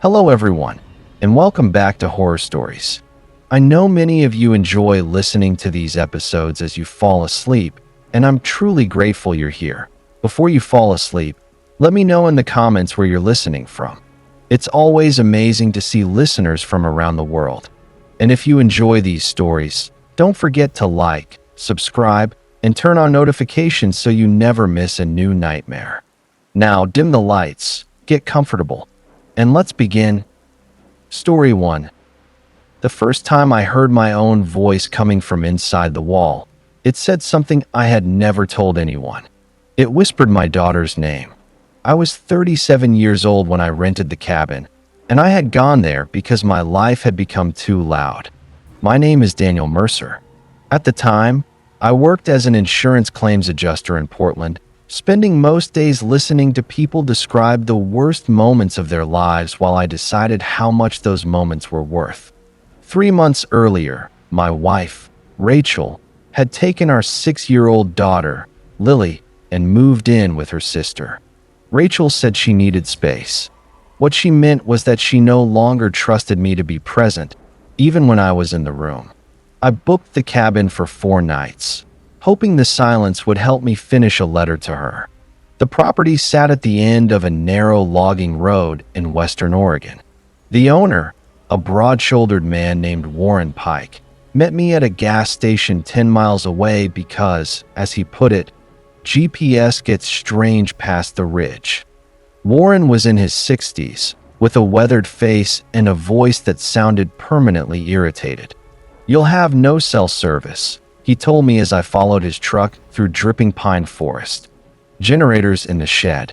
Hello, everyone, and welcome back to Horror Stories. I know many of you enjoy listening to these episodes as you fall asleep, and I'm truly grateful you're here. Before you fall asleep, let me know in the comments where you're listening from. It's always amazing to see listeners from around the world. And if you enjoy these stories, don't forget to like, subscribe, and turn on notifications so you never miss a new nightmare. Now, dim the lights, get comfortable, and let's begin. Story 1. The first time I heard my own voice coming from inside the wall, it said something I had never told anyone. It whispered my daughter's name. I was 37 years old when I rented the cabin, and I had gone there because my life had become too loud. My name is Daniel Mercer. At the time, I worked as an insurance claims adjuster in Portland, spending most days listening to people describe the worst moments of their lives while I decided how much those moments were worth. 3 months earlier, my wife, Rachel, had taken our 6-year-old daughter, Lily, and moved in with her sister. Rachel said she needed space. What she meant was that she no longer trusted me to be present, even when I was in the room. I booked the cabin for 4 nights, hoping the silence would help me finish a letter to her. The property sat at the end of a narrow logging road in western Oregon. The owner, a broad-shouldered man named Warren Pike, met me at a gas station 10 miles away because, as he put it, GPS gets strange past the ridge. Warren was in his 60s, with a weathered face and a voice that sounded permanently irritated. "You'll have no cell service," he told me as I followed his truck through dripping pine forest. "Generators in the shed.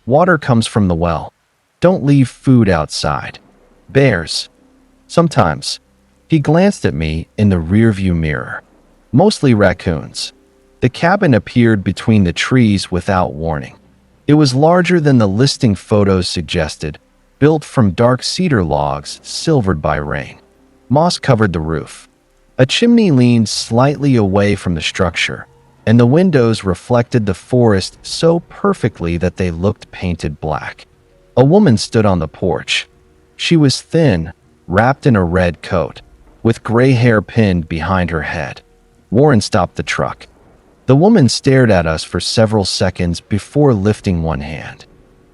Water comes from the well. Don't leave food outside. Bears. Sometimes." He glanced at me in the rearview mirror. "Mostly raccoons." The cabin appeared between the trees without warning. It was larger than the listing photos suggested, built from dark cedar logs silvered by rain. Moss covered the roof. A chimney leaned slightly away from the structure, and the windows reflected the forest so perfectly that they looked painted black. A woman stood on the porch. She was thin, wrapped in a red coat, with gray hair pinned behind her head. Warren stopped the truck. The woman stared at us for several seconds before lifting one hand.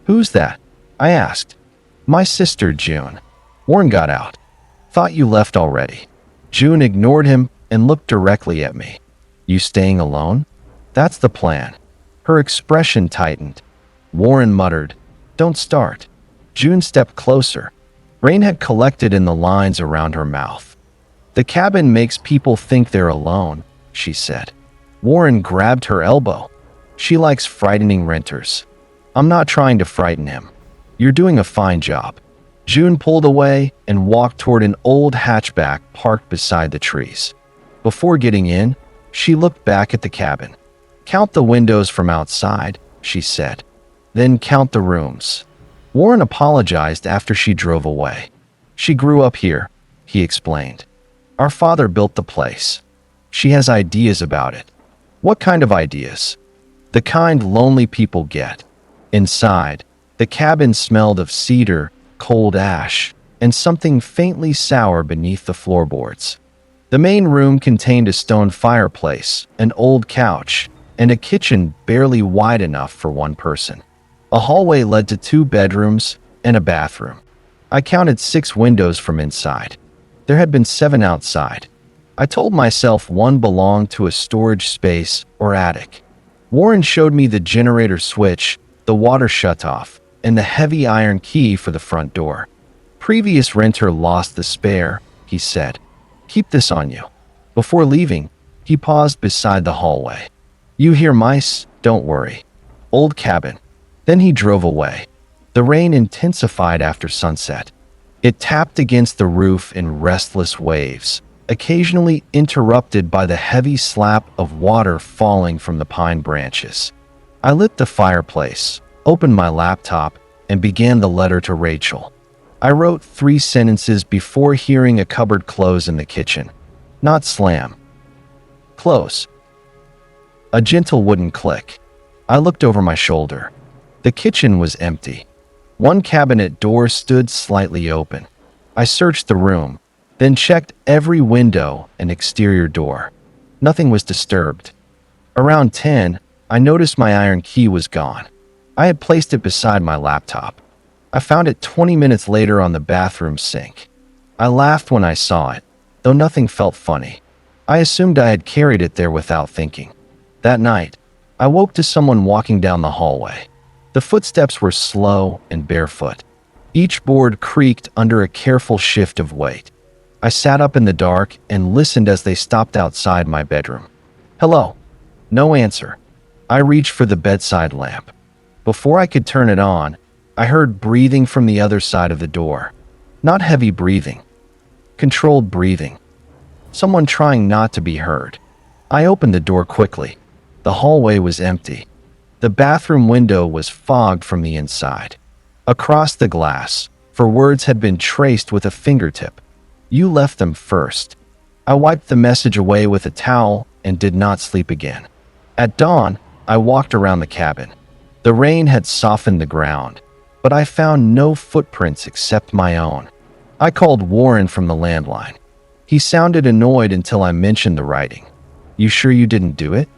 "Who's that?" I asked. "My sister, June." Warren got out. "Thought you left already." June ignored him and looked directly at me. "You staying alone?" "That's the plan." Her expression tightened. Warren muttered, "Don't start." June stepped closer. Rain had collected in the lines around her mouth. "The cabin makes people think they're alone," she said. Warren grabbed her elbow. "She likes frightening renters." "I'm not trying to frighten him. You're doing a fine job." June pulled away and walked toward an old hatchback parked beside the trees. Before getting in, she looked back at the cabin. "Count the windows from outside," she said. "Then count the rooms." Warren apologized after she drove away. "She grew up here," he explained. "Our father built the place. She has ideas about it." "What kind of ideas?" "The kind lonely people get." Inside, the cabin smelled of cedar, cold ash, and something faintly sour beneath the floorboards. The main room contained a stone fireplace, an old couch, and a kitchen barely wide enough for one person. A hallway led to 2 bedrooms and a bathroom. I counted 6 windows from inside. There had been 7 outside. I told myself one belonged to a storage space or attic. Warren showed me the generator switch, the water shutoff, and the heavy iron key for the front door. "Previous renter lost the spare," he said. "Keep this on you." Before leaving, he paused beside the hallway. "You hear mice? Don't worry. Old cabin." Then he drove away. The rain intensified after sunset. It tapped against the roof in restless waves, occasionally interrupted by the heavy slap of water falling from the pine branches. I lit the fireplace, opened my laptop, and began the letter to Rachel. I wrote 3 sentences before hearing a cupboard close in the kitchen. Not slam. Close. A gentle wooden click. I looked over my shoulder. The kitchen was empty. One cabinet door stood slightly open. I searched the room, then checked every window and exterior door. Nothing was disturbed. Around 10, I noticed my iron key was gone. I had placed it beside my laptop. I found it 20 minutes later on the bathroom sink. I laughed when I saw it, though nothing felt funny. I assumed I had carried it there without thinking. That night, I woke to someone walking down the hallway. The footsteps were slow and barefoot. Each board creaked under a careful shift of weight. I sat up in the dark and listened as they stopped outside my bedroom. Hello. No answer. I reached for the bedside lamp. Before I could turn it on, I heard breathing from the other side of the door. Not heavy breathing. Controlled breathing. Someone trying not to be heard. I opened the door quickly. The hallway was empty. The bathroom window was fogged from the inside. Across the glass, for words had been traced with a fingertip. You left them first. I wiped the message away with a towel and did not sleep again. At dawn, I walked around the cabin. The rain had softened the ground, but I found no footprints except my own. I called Warren from the landline. He sounded annoyed until I mentioned the writing. You sure you didn't do it?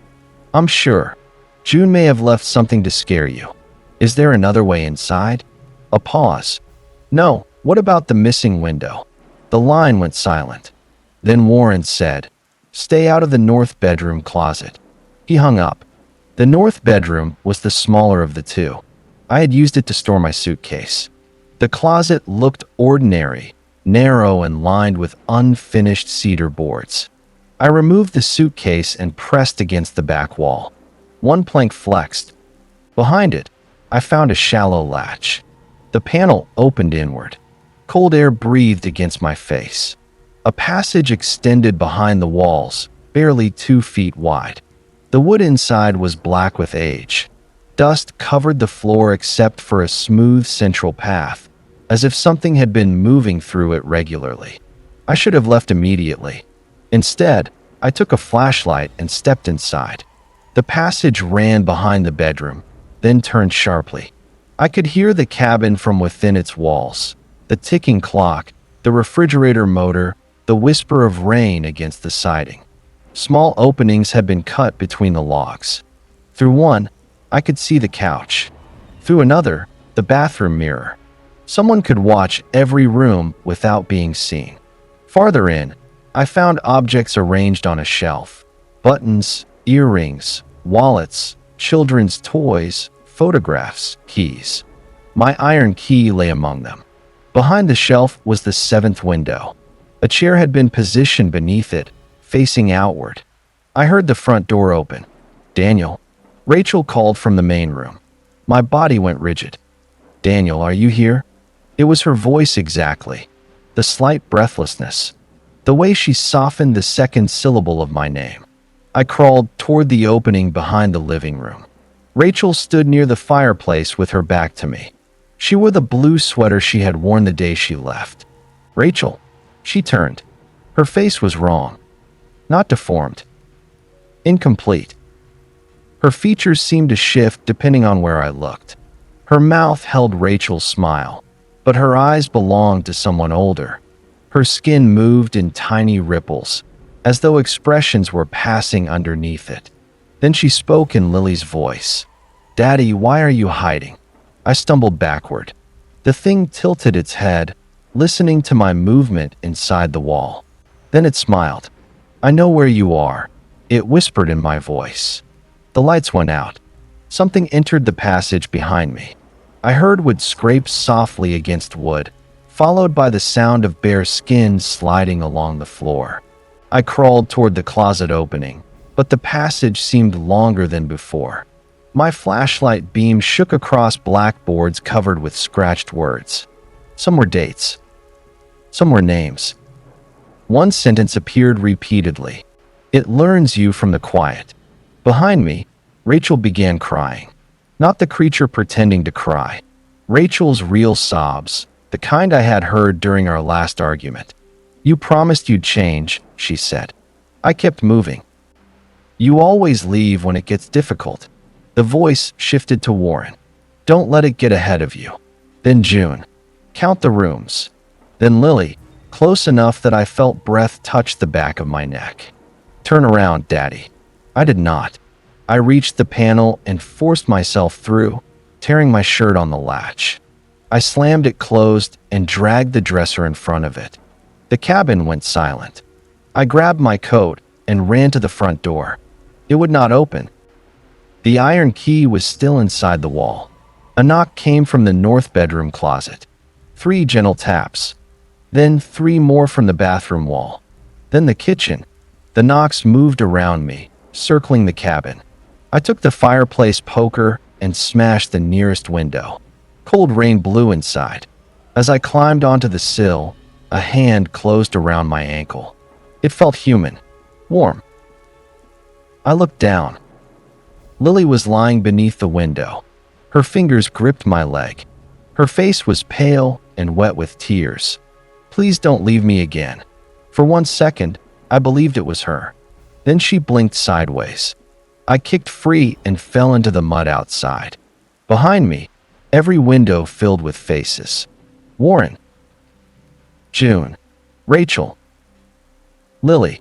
I'm sure. June may have left something to scare you. Is there another way inside? A pause. No, what about the missing window? The line went silent. Then Warren said, Stay out of the north bedroom closet. He hung up. The north bedroom was the smaller of the two. I had used it to store my suitcase. The closet looked ordinary, narrow and lined with unfinished cedar boards. I removed the suitcase and pressed against the back wall. One plank flexed. Behind it, I found a shallow latch. The panel opened inward. Cold air breathed against my face. A passage extended behind the walls, barely 2 feet wide. The wood inside was black with age. Dust covered the floor except for a smooth central path, as if something had been moving through it regularly. I should have left immediately. Instead, I took a flashlight and stepped inside. The passage ran behind the bedroom, then turned sharply. I could hear the cabin from within its walls, the ticking clock, the refrigerator motor, the whisper of rain against the siding. Small openings had been cut between the logs. Through one, I could see the couch. Through another, the bathroom mirror. Someone could watch every room without being seen. Farther in, I found objects arranged on a shelf. Buttons, earrings, wallets, children's toys, photographs, keys. My iron key lay among them. Behind the shelf was the 7th window. A chair had been positioned beneath it, facing outward. I heard the front door open. Daniel. Rachel called from the main room. My body went rigid. Daniel, are you here? It was her voice exactly. The slight breathlessness. The way she softened the second syllable of my name. I crawled toward the opening behind the living room. Rachel stood near the fireplace with her back to me. She wore the blue sweater she had worn the day she left. Rachel. She turned. Her face was wrong. Not deformed. Incomplete. Her features seemed to shift depending on where I looked. Her mouth held Rachel's smile, but her eyes belonged to someone older. Her skin moved in tiny ripples, as though expressions were passing underneath it. Then she spoke in Lily's voice. Daddy, why are you hiding? I stumbled backward. The thing tilted its head, listening to my movement inside the wall. Then it smiled. I know where you are, it whispered in my voice. The lights went out. Something entered the passage behind me. I heard wood scrape softly against wood, followed by the sound of bare skin sliding along the floor. I crawled toward the closet opening, but the passage seemed longer than before. My flashlight beam shook across blackboards covered with scratched words. Some were dates. Some were names. One sentence appeared repeatedly. It learns you from the quiet. Behind me, Rachel began crying. Not the creature pretending to cry. Rachel's real sobs, the kind I had heard during our last argument. You promised you'd change, she said. I kept moving. You always leave when it gets difficult. The voice shifted to Warren. Don't let it get ahead of you. Then June. Count the rooms. Then Lily, close enough that I felt breath touch the back of my neck. Turn around, Daddy. I did not. I reached the panel and forced myself through, tearing my shirt on the latch. I slammed it closed and dragged the dresser in front of it. The cabin went silent. I grabbed my coat and ran to the front door. It would not open. The iron key was still inside the wall. A knock came from the north bedroom closet. 3 gentle taps. Then 3 more from the bathroom wall. Then the kitchen. The knocks moved around me, circling the cabin. I took the fireplace poker and smashed the nearest window. Cold rain blew inside. As I climbed onto the sill, a hand closed around my ankle. It felt human, warm. I looked down. Lily was lying beneath the window. Her fingers gripped my leg. Her face was pale and wet with tears. Please don't leave me again. For 1 second, I believed it was her. Then she blinked sideways. I kicked free and fell into the mud outside. Behind me, every window filled with faces. Warren. June. Rachel. Lily.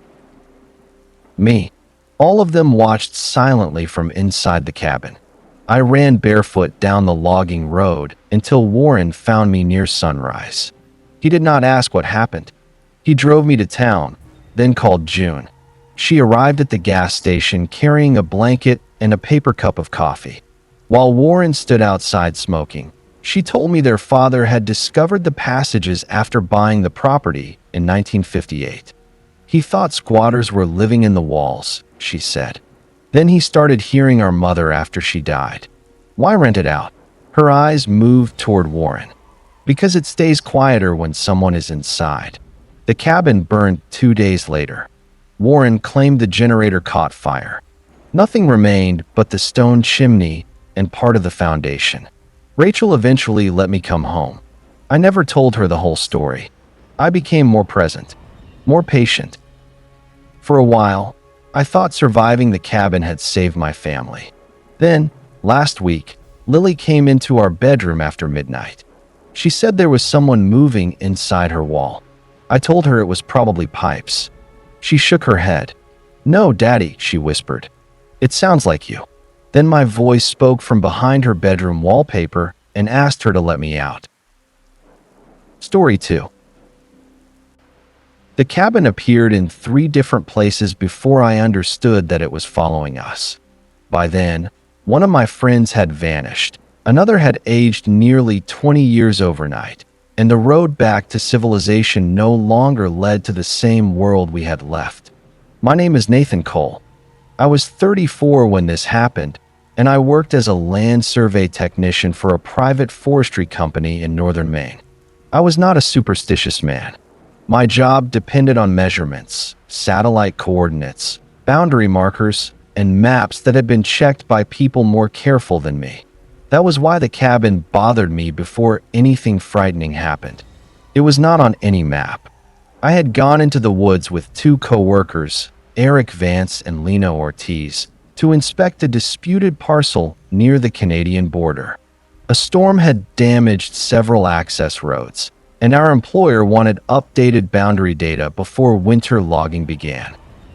Me. All of them watched silently from inside the cabin. I ran barefoot down the logging road until Warren found me near sunrise. He did not ask what happened. He drove me to town, then called June. She arrived at the gas station carrying a blanket and a paper cup of coffee. While Warren stood outside smoking, she told me their father had discovered the passages after buying the property in 1958. He thought squatters were living in the walls, she said. Then he started hearing our mother after she died. Why rent it out? Her eyes moved toward Warren. Because it stays quieter when someone is inside. The cabin burned 2 days later. Warren claimed the generator caught fire. Nothing remained but the stone chimney and part of the foundation. Rachel eventually let me come home. I never told her the whole story. I became more present, more patient. For a while, I thought surviving the cabin had saved my family. Then, last week, Lily came into our bedroom after midnight. She said there was someone moving inside her wall. I told her it was probably pipes. She shook her head. No, Daddy, she whispered. It sounds like you. Then my voice spoke from behind her bedroom wallpaper and asked her to let me out. Story 2. The cabin appeared in 3 different places before I understood that it was following us. By then, one of my friends had vanished. Another had aged nearly 20 years overnight, and the road back to civilization no longer led to the same world we had left. My name is Nathan Cole. I was 34 when this happened, and I worked as a land survey technician for a private forestry company in northern Maine. I was not a superstitious man. My job depended on measurements, satellite coordinates, boundary markers, and maps that had been checked by people more careful than me. That was why the cabin bothered me before anything frightening happened. It was not on any map. I had gone into the woods with 2 co-workers, Eric Vance and Lena Ortiz, to inspect a disputed parcel near the Canadian border. A storm had damaged several access roads, and our employer wanted updated boundary data before winter logging began.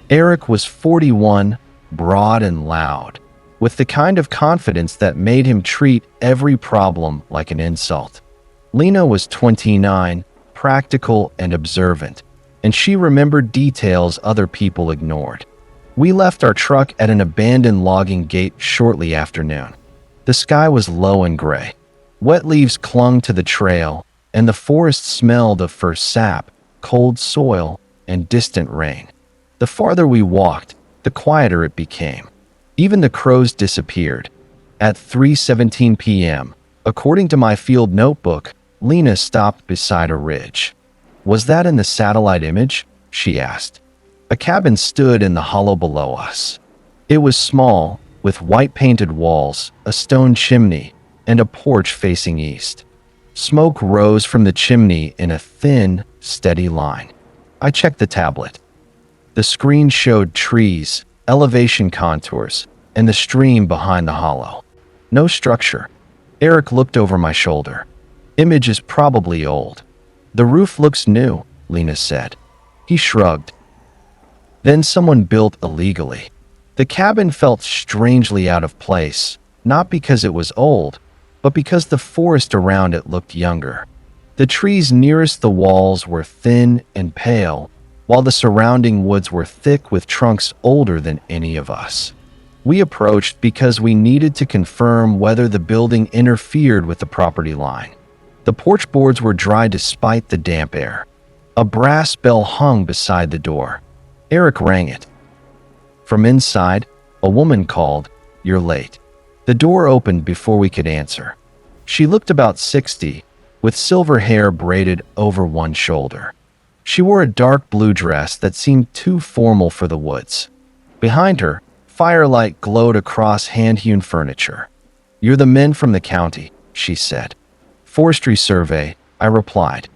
Eric was 41, broad and loud, with the kind of confidence that made him treat every problem like an insult. Lena was 29, practical and observant, and she remembered details other people ignored. We left our truck at an abandoned logging gate shortly after noon. The sky was low and gray. Wet leaves clung to the trail, and the forest smelled of first sap, cold soil, and distant rain. The farther we walked, the quieter it became. Even the crows disappeared. At 3:17 p.m., according to my field notebook, Lena stopped beside a ridge. Was that in the satellite image? She asked. A cabin stood in the hollow below us. It was small, with white-painted walls, a stone chimney, and a porch facing east. Smoke rose from the chimney in a thin, steady line. I checked the tablet. The screen showed trees, elevation contours, and the stream behind the hollow. No structure. Eric looked over my shoulder. Image is probably old. The roof looks new, Lena said. He shrugged. Then someone built illegally. The cabin felt strangely out of place, not because it was old, but because the forest around it looked younger. The trees nearest the walls were thin and pale, while the surrounding woods were thick with trunks older than any of us. We approached because we needed to confirm whether the building interfered with the property line. The porch boards were dry despite the damp air. A brass bell hung beside the door. Eric rang it. From inside, a woman called, "You're late." The door opened before we could answer. She looked about 60, with silver hair braided over one shoulder. She wore a dark blue dress that seemed too formal for the woods. Behind her, firelight glowed across hand-hewn furniture. "You're the men from the county," she said. "Forestry survey," I replied.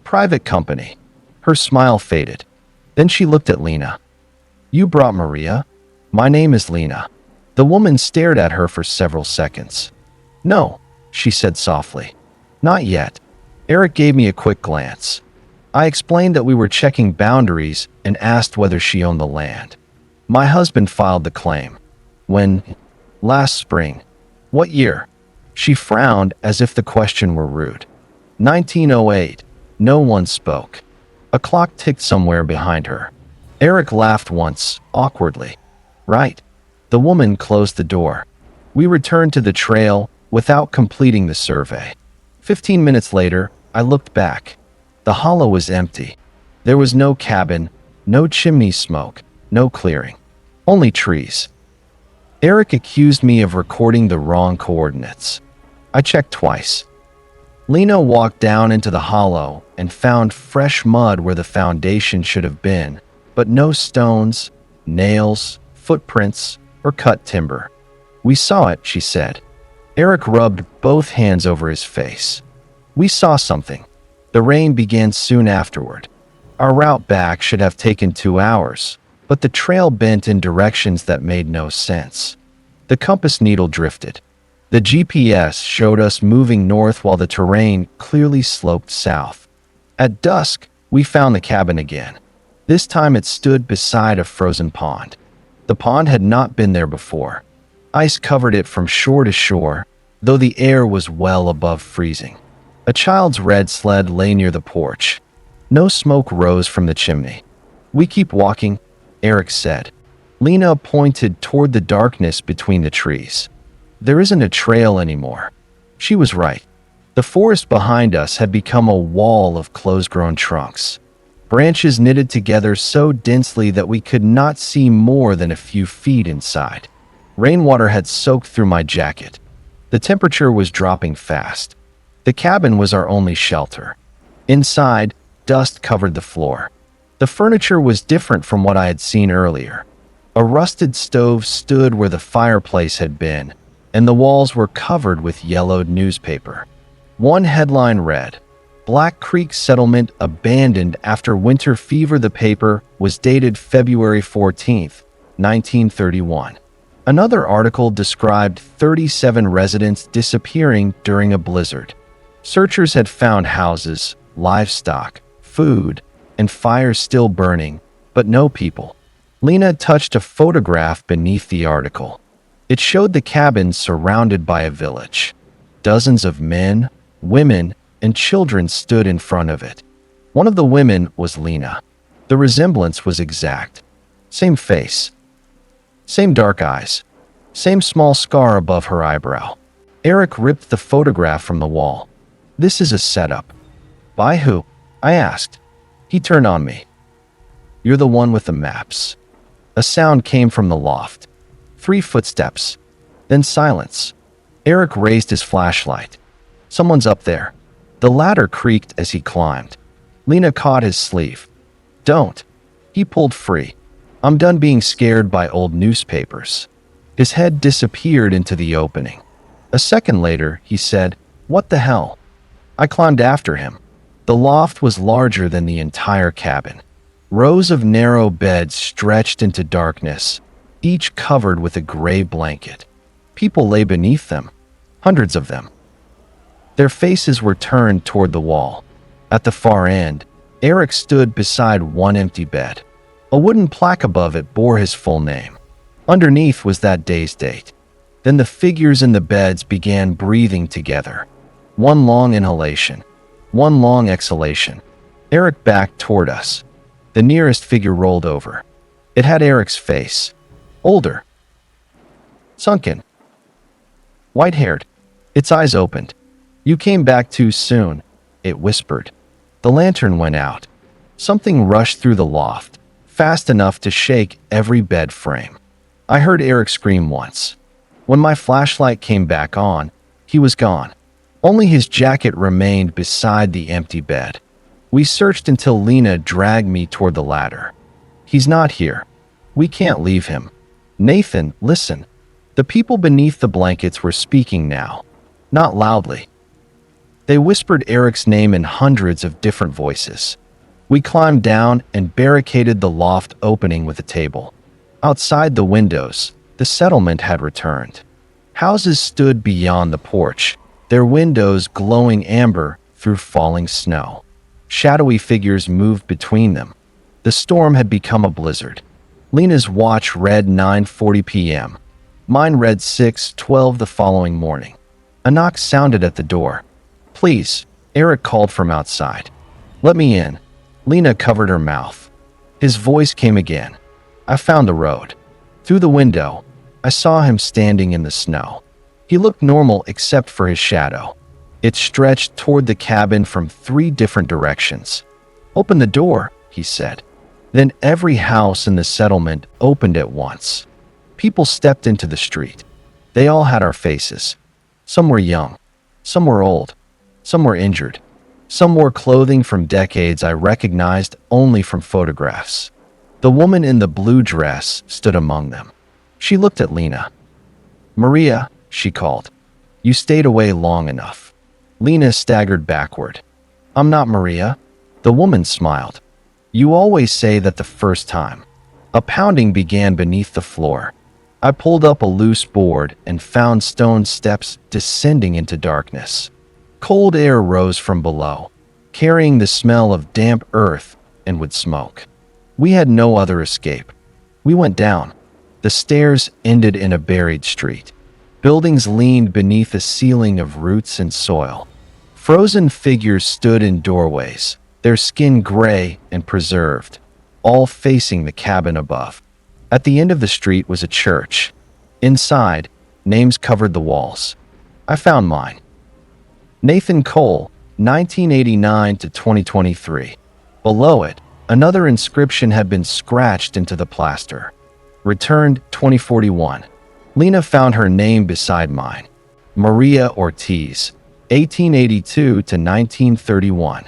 "Private company." Her smile faded. Then she looked at Lena. "You brought Maria?" "My name is Lena." The woman stared at her for several seconds. "No," she said softly. "Not yet." Eric gave me a quick glance. I explained that we were checking boundaries and asked whether she owned the land. "My husband filed the claim." "When?" "Last spring." "What year?" She frowned as if the question were rude. 1908. No one spoke. A clock ticked somewhere behind her. Eric laughed once, awkwardly. "Right." The woman closed the door. We returned to the trail without completing the survey. 15 minutes later, I looked back. The hollow was empty. There was no cabin, no chimney smoke, no clearing. Only trees. Eric accused me of recording the wrong coordinates. I checked twice. Lena walked down into the hollow and found fresh mud where the foundation should have been, but no stones, nails, footprints, or cut timber. "We saw it," she said. Eric rubbed both hands over his face. "We saw something." The rain began soon afterward. Our route back should have taken 2 hours, but the trail bent in directions that made no sense. The compass needle drifted. The GPS showed us moving north while the terrain clearly sloped south. At dusk, we found the cabin again. This time it stood beside a frozen pond. The pond had not been there before. Ice covered it from shore to shore, though the air was well above freezing. A child's red sled lay near the porch. No smoke rose from the chimney. "We keep walking," Eric said. Lena pointed toward the darkness between the trees. "There isn't a trail anymore." She was right. The forest behind us had become a wall of close-grown trunks. Branches knitted together so densely that we could not see more than a few feet inside. Rainwater had soaked through my jacket. The temperature was dropping fast. The cabin was our only shelter. Inside, dust covered the floor. The furniture was different from what I had seen earlier. A rusted stove stood where the fireplace had been, and the walls were covered with yellowed newspaper. One headline read, "Black Creek Settlement Abandoned After Winter Fever." The paper was dated February 14th, 1931. Another article described 37 residents disappearing during a blizzard. Searchers had found houses, livestock, food, and fires still burning, but no people. Lena touched a photograph beneath the article. It showed the cabin surrounded by a village. Dozens of men, women, and children stood in front of it. One of the women was Lena. The resemblance was exact. Same face. Same dark eyes. Same small scar above her eyebrow. Eric ripped the photograph from the wall. "This is a setup." "By who?" I asked. He turned on me. "You're the one with the maps." A sound came from the loft. 3 footsteps. Then silence. Eric raised his flashlight. "Someone's up there." The ladder creaked as he climbed. Lena caught his sleeve. "Don't." He pulled free. "I'm done being scared by old newspapers." His head disappeared into the opening. A second later, he said, "What the hell?" I climbed after him. The loft was larger than the entire cabin. Rows of narrow beds stretched into darkness, each covered with a gray blanket. People lay beneath them, hundreds of them. Their faces were turned toward the wall. At the far end, Eric stood beside one empty bed. A wooden plaque above it bore his full name. Underneath was that day's date. Then the figures in the beds began breathing together. One long inhalation, one long exhalation. Eric backed toward us. The nearest figure rolled over. It had Eric's face. Older. Sunken. White-haired. Its eyes opened. "You came back too soon," it whispered. The lantern went out. Something rushed through the loft, fast enough to shake every bed frame. I heard Eric scream once. When my flashlight came back on, he was gone. Only his jacket remained beside the empty bed. We searched until Lena dragged me toward the ladder. "He's not here. We can't leave him." "Nathan, listen." The people beneath the blankets were speaking now, not loudly. They whispered Eric's name in hundreds of different voices. We climbed down and barricaded the loft opening with a table. Outside the windows, the settlement had returned. Houses stood beyond the porch, their windows glowing amber through falling snow. Shadowy figures moved between them. The storm had become a blizzard. Lena's watch read 9:40 p.m. Mine read 6:12 the following morning. A knock sounded at the door. "Please," Eric called from outside. "Let me in." Lena covered her mouth. His voice came again. I found the road. Through the window, I saw him standing in the snow. He looked normal except for his shadow. It stretched toward the cabin from 3 different directions. "Open the door," he said. Then every house in the settlement opened at once. People stepped into the street. They all had our faces. Some were young. Some were old. Some were injured. Some wore clothing from decades I recognized only from photographs. The woman in the blue dress stood among them. She looked at Lena. "Maria," she called. "You stayed away long enough." Lena staggered backward. "I'm not Maria." The woman smiled. "You always say that the first time." A pounding began beneath the floor. I pulled up a loose board and found stone steps descending into darkness. Cold air rose from below, carrying the smell of damp earth and wood smoke. We had no other escape. We went down. The stairs ended in a buried street. Buildings leaned beneath a ceiling of roots and soil. Frozen figures stood in doorways, their skin gray and preserved, all facing the cabin above. At the end of the street was a church. Inside, names covered the walls. I found mine. Nathan Cole, 1989 to 2023. Below it, another inscription had been scratched into the plaster. Returned 2041. Lena found her name beside mine. Maria Ortiz, 1882 to 1931.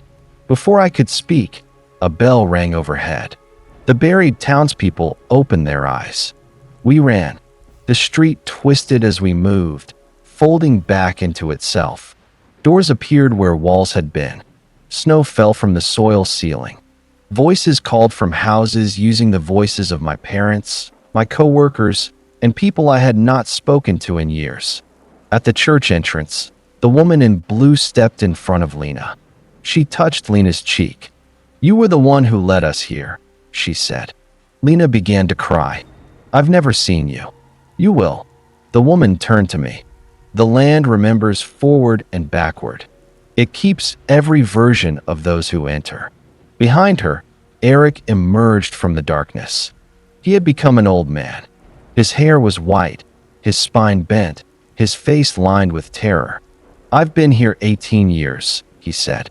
Before I could speak, a bell rang overhead. The buried townspeople opened their eyes. We ran. The street twisted as we moved, folding back into itself. Doors appeared where walls had been. Snow fell from the soil ceiling. Voices called from houses using the voices of my parents, my co-workers, and people I had not spoken to in years. At the church entrance, the woman in blue stepped in front of Lena. She touched Lena's cheek. "You were the one who led us here," she said. Lena began to cry. "I've never seen you." "You will." The woman turned to me. "The land remembers forward and backward. It keeps every version of those who enter." Behind her, Eric emerged from the darkness. He had become an old man. His hair was white, his spine bent, his face lined with terror. "I've been here 18 years, he said.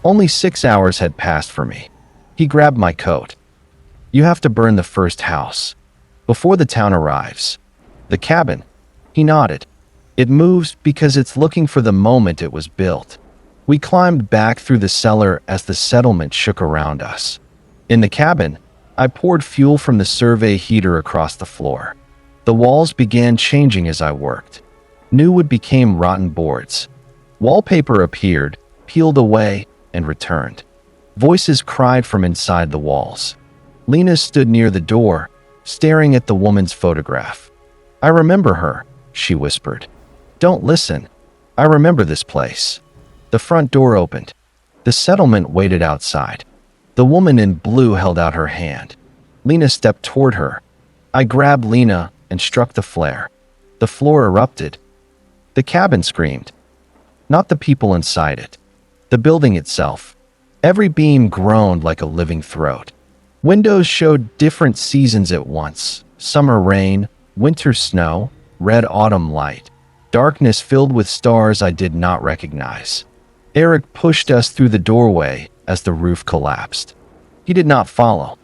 Only 6 hours had passed for me. He grabbed my coat. "You have to burn the first house, before the town arrives." "The cabin?" He nodded. "It moves because it's looking for the moment it was built." We climbed back through the cellar as the settlement shook around us. In the cabin, I poured fuel from the survey heater across the floor. The walls began changing as I worked. New wood became rotten boards. Wallpaper appeared, peeled away, and returned. Voices cried from inside the walls. Lena stood near the door, staring at the woman's photograph. "I remember her," she whispered. "Don't listen. I remember this place." The front door opened. The settlement waited outside. The woman in blue held out her hand. Lena stepped toward her. I grabbed Lena and struck the flare. The floor erupted. The cabin screamed. Not the people inside it. The building itself. Every beam groaned like a living throat. Windows showed different seasons at once. Summer rain, winter snow, red autumn light. Darkness filled with stars I did not recognize. Eric pushed us through the doorway as the roof collapsed. He did not follow.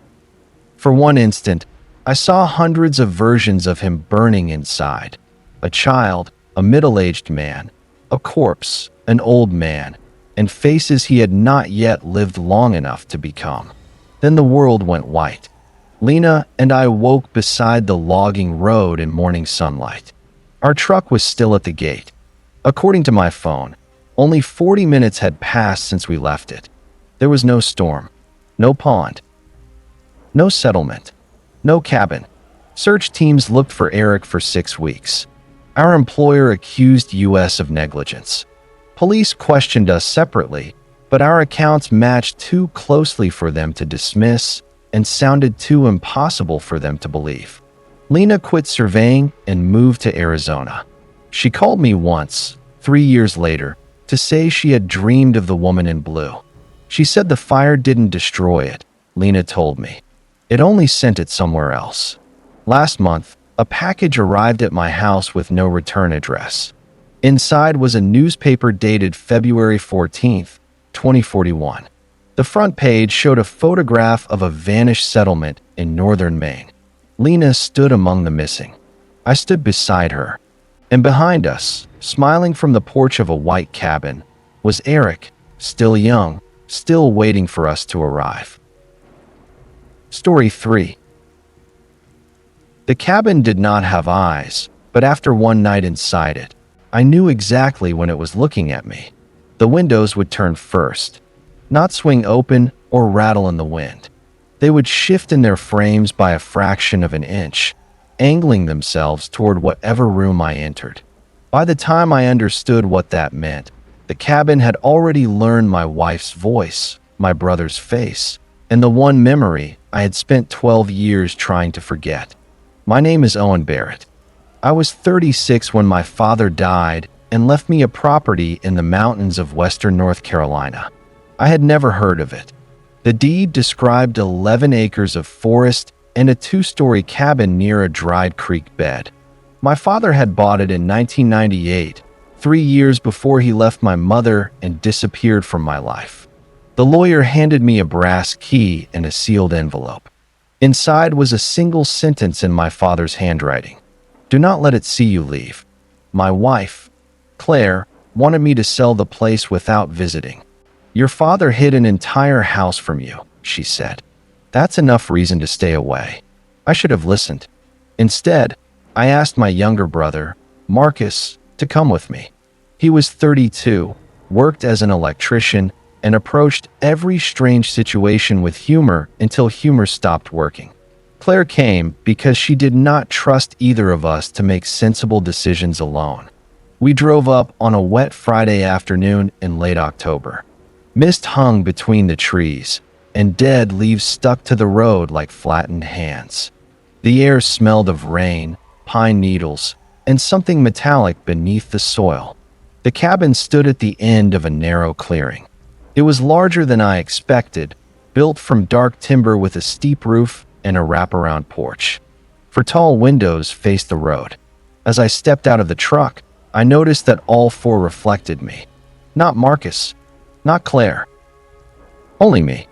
For one instant, I saw hundreds of versions of him burning inside. A child, a middle-aged man, a corpse, an old man, and faces he had not yet lived long enough to become. Then the world went white. Lena and I woke beside the logging road in morning sunlight. Our truck was still at the gate. According to my phone, only 40 minutes had passed since we left it. There was no storm, no pond, no settlement, no cabin. Search teams looked for Eric for 6 weeks. Our employer accused us of negligence. Police questioned us separately, but our accounts matched too closely for them to dismiss and sounded too impossible for them to believe. Lena quit surveying and moved to Arizona. She called me once, 3 years later, to say she had dreamed of the woman in blue. She said the fire didn't destroy it, Lena told me. It only sent it somewhere else. Last month, a package arrived at my house with no return address. Inside was a newspaper dated February 14th, 2041. The front page showed a photograph of a vanished settlement in northern Maine. Lena stood among the missing. I stood beside her, and behind us, smiling from the porch of a white cabin, was Eric, still young, still waiting for us to arrive. Story 3. The cabin did not have eyes, but after one night inside it, I knew exactly when it was looking at me. The windows would turn first, not swing open or rattle in the wind. They would shift in their frames by a fraction of an inch, angling themselves toward whatever room I entered. By the time I understood what that meant, the cabin had already learned my wife's voice, my brother's face, and the one memory I had spent 12 years trying to forget. My name is Owen Barrett. I was 36 when my father died and left me a property in the mountains of western North Carolina. I had never heard of it. The deed described 11 acres of forest and a 2-story cabin near a dried creek bed. My father had bought it in 1998, 3 years before he left my mother and disappeared from my life. The lawyer handed me a brass key and a sealed envelope. Inside was a single sentence in my father's handwriting. Do not let it see you leave. My wife, Claire, wanted me to sell the place without visiting. Your father hid an entire house from you, she said. That's enough reason to stay away. I should have listened. Instead, I asked my younger brother, Marcus, to come with me. He was 32, worked as an electrician, and approached every strange situation with humor until humor stopped working. Claire came because she did not trust either of us to make sensible decisions alone. We drove up on a wet Friday afternoon in late October. Mist hung between the trees, and dead leaves stuck to the road like flattened hands. The air smelled of rain, pine needles, and something metallic beneath the soil. The cabin stood at the end of a narrow clearing. It was larger than I expected, built from dark timber with a steep roof and a wraparound porch. For tall windows faced the road. As I stepped out of the truck, I noticed that all 4 reflected me. Not Marcus, not Claire. Only me.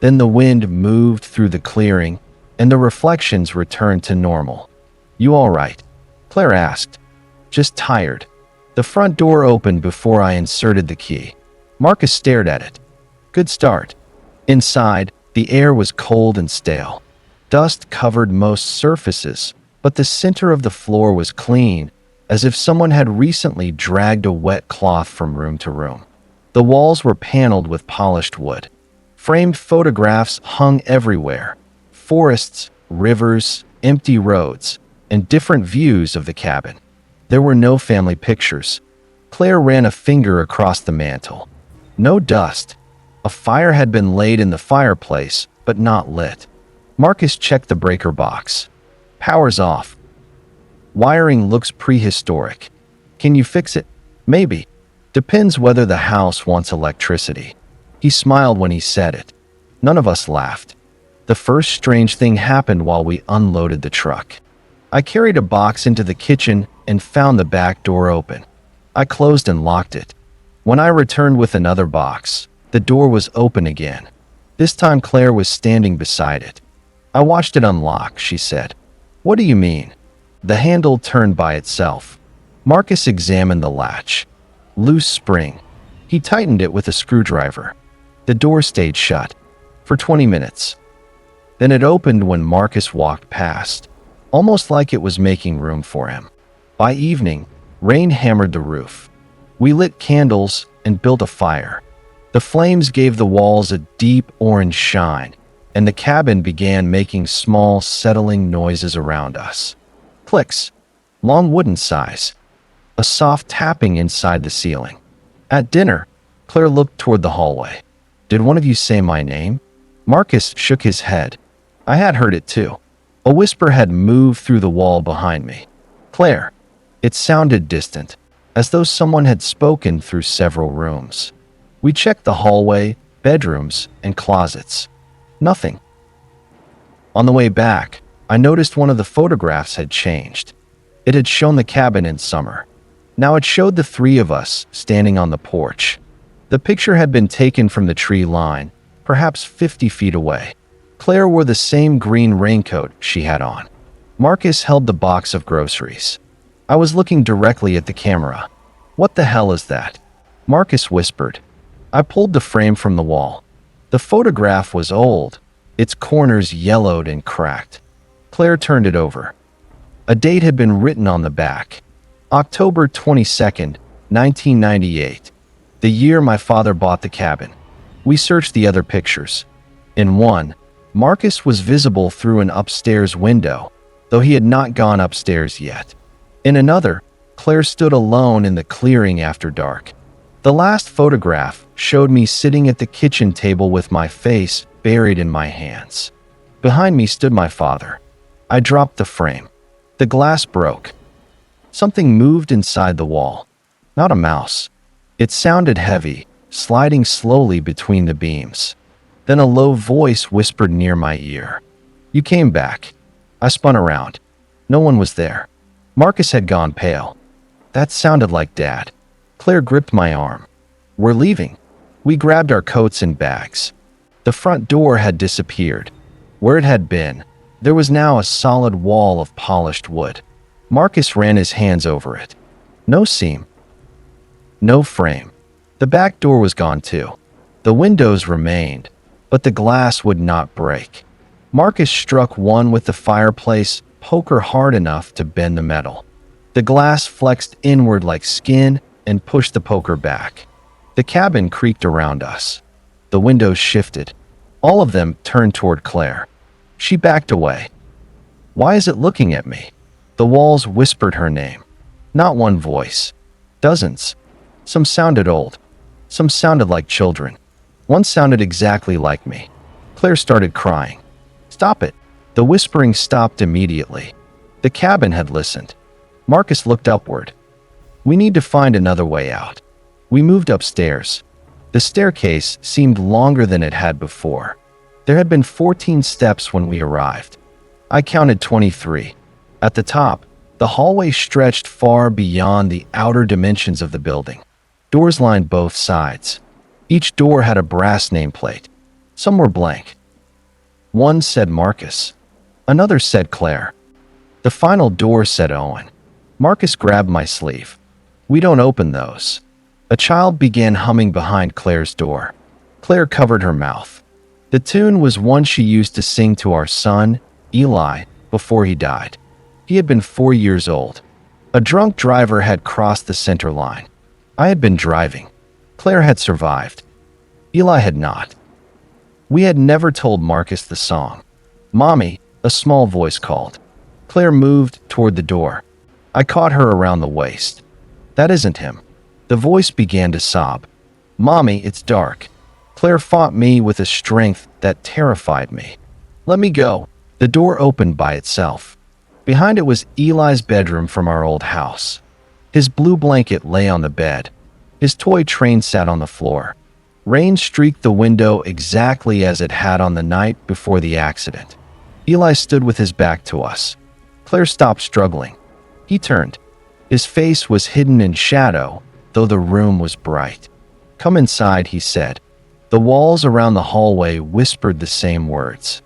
Then the wind moved through the clearing, and the reflections returned to normal. You all right? Claire asked. Just tired. The front door opened before I inserted the key. Marcus stared at it. Good start. Inside, the air was cold and stale. Dust covered most surfaces, but the center of the floor was clean, as if someone had recently dragged a wet cloth from room to room. The walls were paneled with polished wood. Framed photographs hung everywhere. Forests, rivers, empty roads, and different views of the cabin. There were no family pictures. Claire ran a finger across the mantel. No dust. A fire had been laid in the fireplace, but not lit. Marcus checked the breaker box. Power's off. Wiring looks prehistoric. Can you fix it? Maybe. Depends whether the house wants electricity. He smiled when he said it. None of us laughed. The first strange thing happened while we unloaded the truck. I carried a box into the kitchen and found the back door open. I closed and locked it. When I returned with another box, the door was open again. This time Claire was standing beside it. I watched it unlock, she said. What do you mean? The handle turned by itself. Marcus examined the latch. Loose spring. He tightened it with a screwdriver. The door stayed shut for 20 minutes. Then it opened when Marcus walked past, almost like it was making room for him. By evening, rain hammered the roof. We lit candles and built a fire. The flames gave the walls a deep orange shine, and the cabin began making small, settling noises around us. Clicks, long wooden sighs, a soft tapping inside the ceiling. At dinner, Claire looked toward the hallway. Did one of you say my name? Marcus shook his head. I had heard it too. A whisper had moved through the wall behind me. Claire. It sounded distant, as though someone had spoken through several rooms. We checked the hallway, bedrooms, and closets. Nothing. On the way back, I noticed one of the photographs had changed. It had shown the cabin in summer. Now it showed the three of us standing on the porch. The picture had been taken from the tree line, perhaps 50 feet away. Claire wore the same green raincoat she had on. Marcus held the box of groceries. I was looking directly at the camera. What the hell is that? Marcus whispered. I pulled the frame from the wall. The photograph was old, its corners yellowed and cracked. Claire turned it over. A date had been written on the back. October 22nd, 1998. The year my father bought the cabin. We searched the other pictures. In one, Marcus was visible through an upstairs window, though he had not gone upstairs yet. In another, Claire stood alone in the clearing after dark. The last photograph showed me sitting at the kitchen table with my face buried in my hands. Behind me stood my father. I dropped the frame. The glass broke. Something moved inside the wall. Not a mouse. It sounded heavy, sliding slowly between the beams. Then a low voice whispered near my ear. You came back. I spun around. No one was there. Marcus had gone pale. That sounded like Dad. Claire gripped my arm. We're leaving. We grabbed our coats and bags. The front door had disappeared. Where it had been, there was now a solid wall of polished wood. Marcus ran his hands over it. No seam. No frame. The back door was gone too. The windows remained, but the glass would not break. Marcus struck one with the fireplace poker hard enough to bend the metal. The glass flexed inward like skin and pushed the poker back. The cabin creaked around us. The windows shifted. All of them turned toward Claire. She backed away. Why is it looking at me? The walls whispered her name. Not one voice. Dozens. Some sounded old. Some sounded like children. One sounded exactly like me. Claire started crying. Stop it. The whispering stopped immediately. The cabin had listened. Marcus looked upward. We need to find another way out. We moved upstairs. The staircase seemed longer than it had before. There had been 14 steps when we arrived. I counted 23. At the top, the hallway stretched far beyond the outer dimensions of the building. Doors lined both sides. Each door had a brass nameplate. Some were blank. One said Marcus. Another said Claire. The final door said Owen. Marcus grabbed my sleeve. We don't open those. A child began humming behind Claire's door. Claire covered her mouth. The tune was one she used to sing to our son, Eli, before he died. He had been 4 years old. A drunk driver had crossed the center line. I had been driving. Claire had survived. Eli had not. We had never told Marcus the song. Mommy, a small voice called. Claire moved toward the door. I caught her around the waist. That isn't him. The voice began to sob. "Mommy, it's dark." Claire fought me with a strength that terrified me. "Let me go." The door opened by itself. Behind it was Eli's bedroom from our old house. His blue blanket lay on the bed. His toy train sat on the floor. Rain streaked the window exactly as it had on the night before the accident. Eli stood with his back to us. Claire stopped struggling. He turned. His face was hidden in shadow, though the room was bright. "Come inside," he said. The walls around the hallway whispered the same words.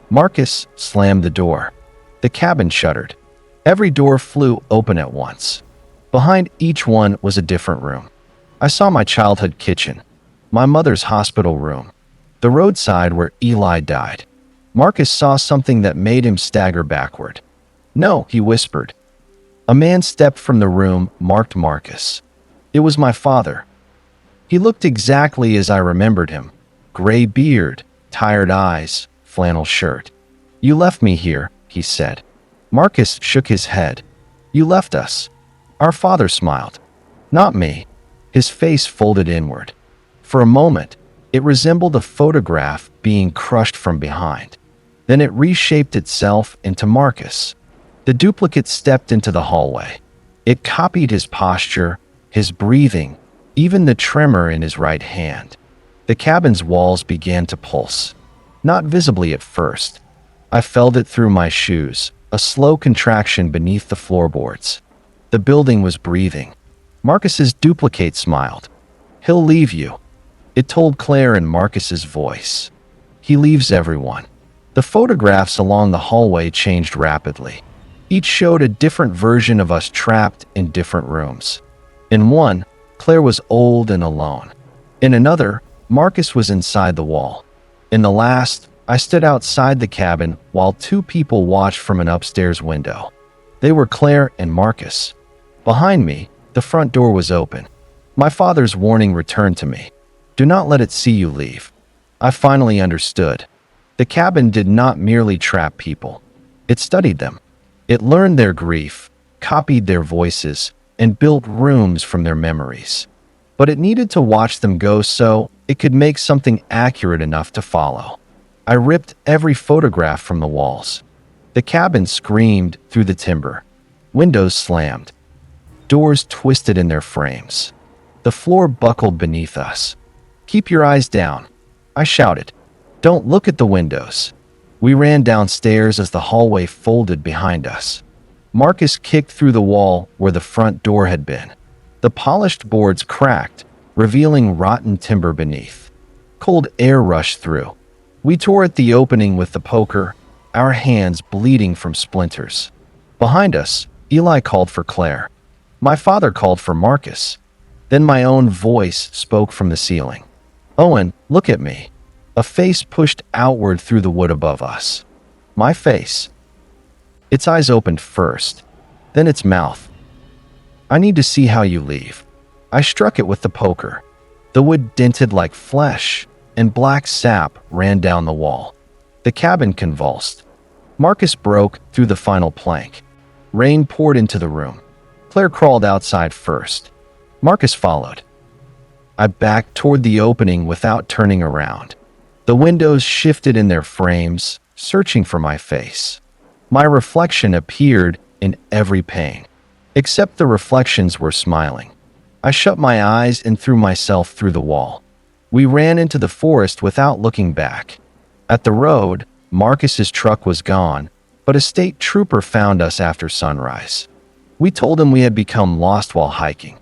Marcus slammed the door. The cabin shuddered. Every door flew open at once. Behind each one was a different room. I saw my childhood kitchen, my mother's hospital room, the roadside where Eli died. Marcus saw something that made him stagger backward. "No," he whispered. A man stepped from the room marked Marcus. It was my father. He looked exactly as I remembered him. Gray beard, tired eyes, flannel shirt. "You left me here," he said. Marcus shook his head. "You left us." Our father smiled. "Not me." His face folded inward. For a moment, it resembled a photograph being crushed from behind. Then it reshaped itself into Marcus. The duplicate stepped into the hallway. It copied his posture, his breathing, even the tremor in his right hand. The cabin's walls began to pulse. Not visibly at first. I felt it through my shoes, a slow contraction beneath the floorboards. The building was breathing. Marcus's duplicate smiled. "He'll leave you," it told Claire in Marcus's voice. "He leaves everyone." The photographs along the hallway changed rapidly. Each showed a different version of us trapped in different rooms. In one, Claire was old and alone. In another, Marcus was inside the wall. In the last, I stood outside the cabin while two people watched from an upstairs window. They were Claire and Marcus. Behind me, the front door was open. My father's warning returned to me. "Do not let it see you leave." I finally understood. The cabin did not merely trap people. It studied them. It learned their grief, copied their voices, and built rooms from their memories. But it needed to watch them go so it could make something accurate enough to follow. I ripped every photograph from the walls. The cabin screamed through the timber. Windows slammed. Doors twisted in their frames. The floor buckled beneath us. "Keep your eyes down," I shouted. "Don't look at the windows." We ran downstairs as the hallway folded behind us. Marcus kicked through the wall where the front door had been. The polished boards cracked, revealing rotten timber beneath. Cold air rushed through. We tore at the opening with the poker, our hands bleeding from splinters. Behind us, Eli called for Claire. My father called for Marcus. Then my own voice spoke from the ceiling. "Owen, look at me." A face pushed outward through the wood above us. My face. Its eyes opened first, then its mouth. "I need to see how you leave." I struck it with the poker. The wood dented like flesh, and black sap ran down the wall. The cabin convulsed. Marcus broke through the final plank. Rain poured into the room. Claire crawled outside first. Marcus followed. I backed toward the opening without turning around. The windows shifted in their frames, searching for my face. My reflection appeared in every pane, except the reflections were smiling. I shut my eyes and threw myself through the wall. We ran into the forest without looking back. At the road, Marcus's truck was gone, but a state trooper found us after sunrise. We told him we had become lost while hiking.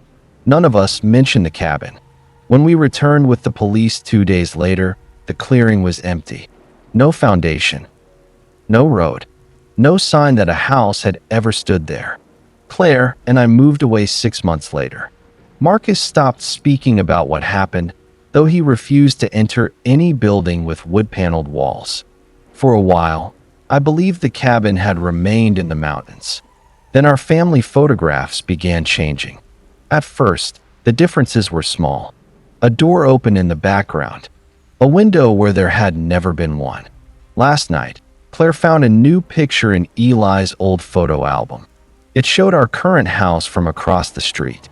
None of us mentioned the cabin. When we returned with the police 2 days later, the clearing was empty. No foundation. No road. No sign that a house had ever stood there. Claire and I moved away 6 months later. Marcus stopped speaking about what happened, though he refused to enter any building with wood-paneled walls. For a while, I believed the cabin had remained in the mountains. Then our family photographs began changing. At first, the differences were small. A door opened in the background, a window where there had never been one. Last night, Claire found a new picture in Eli's old photo album. It showed our current house from across the street.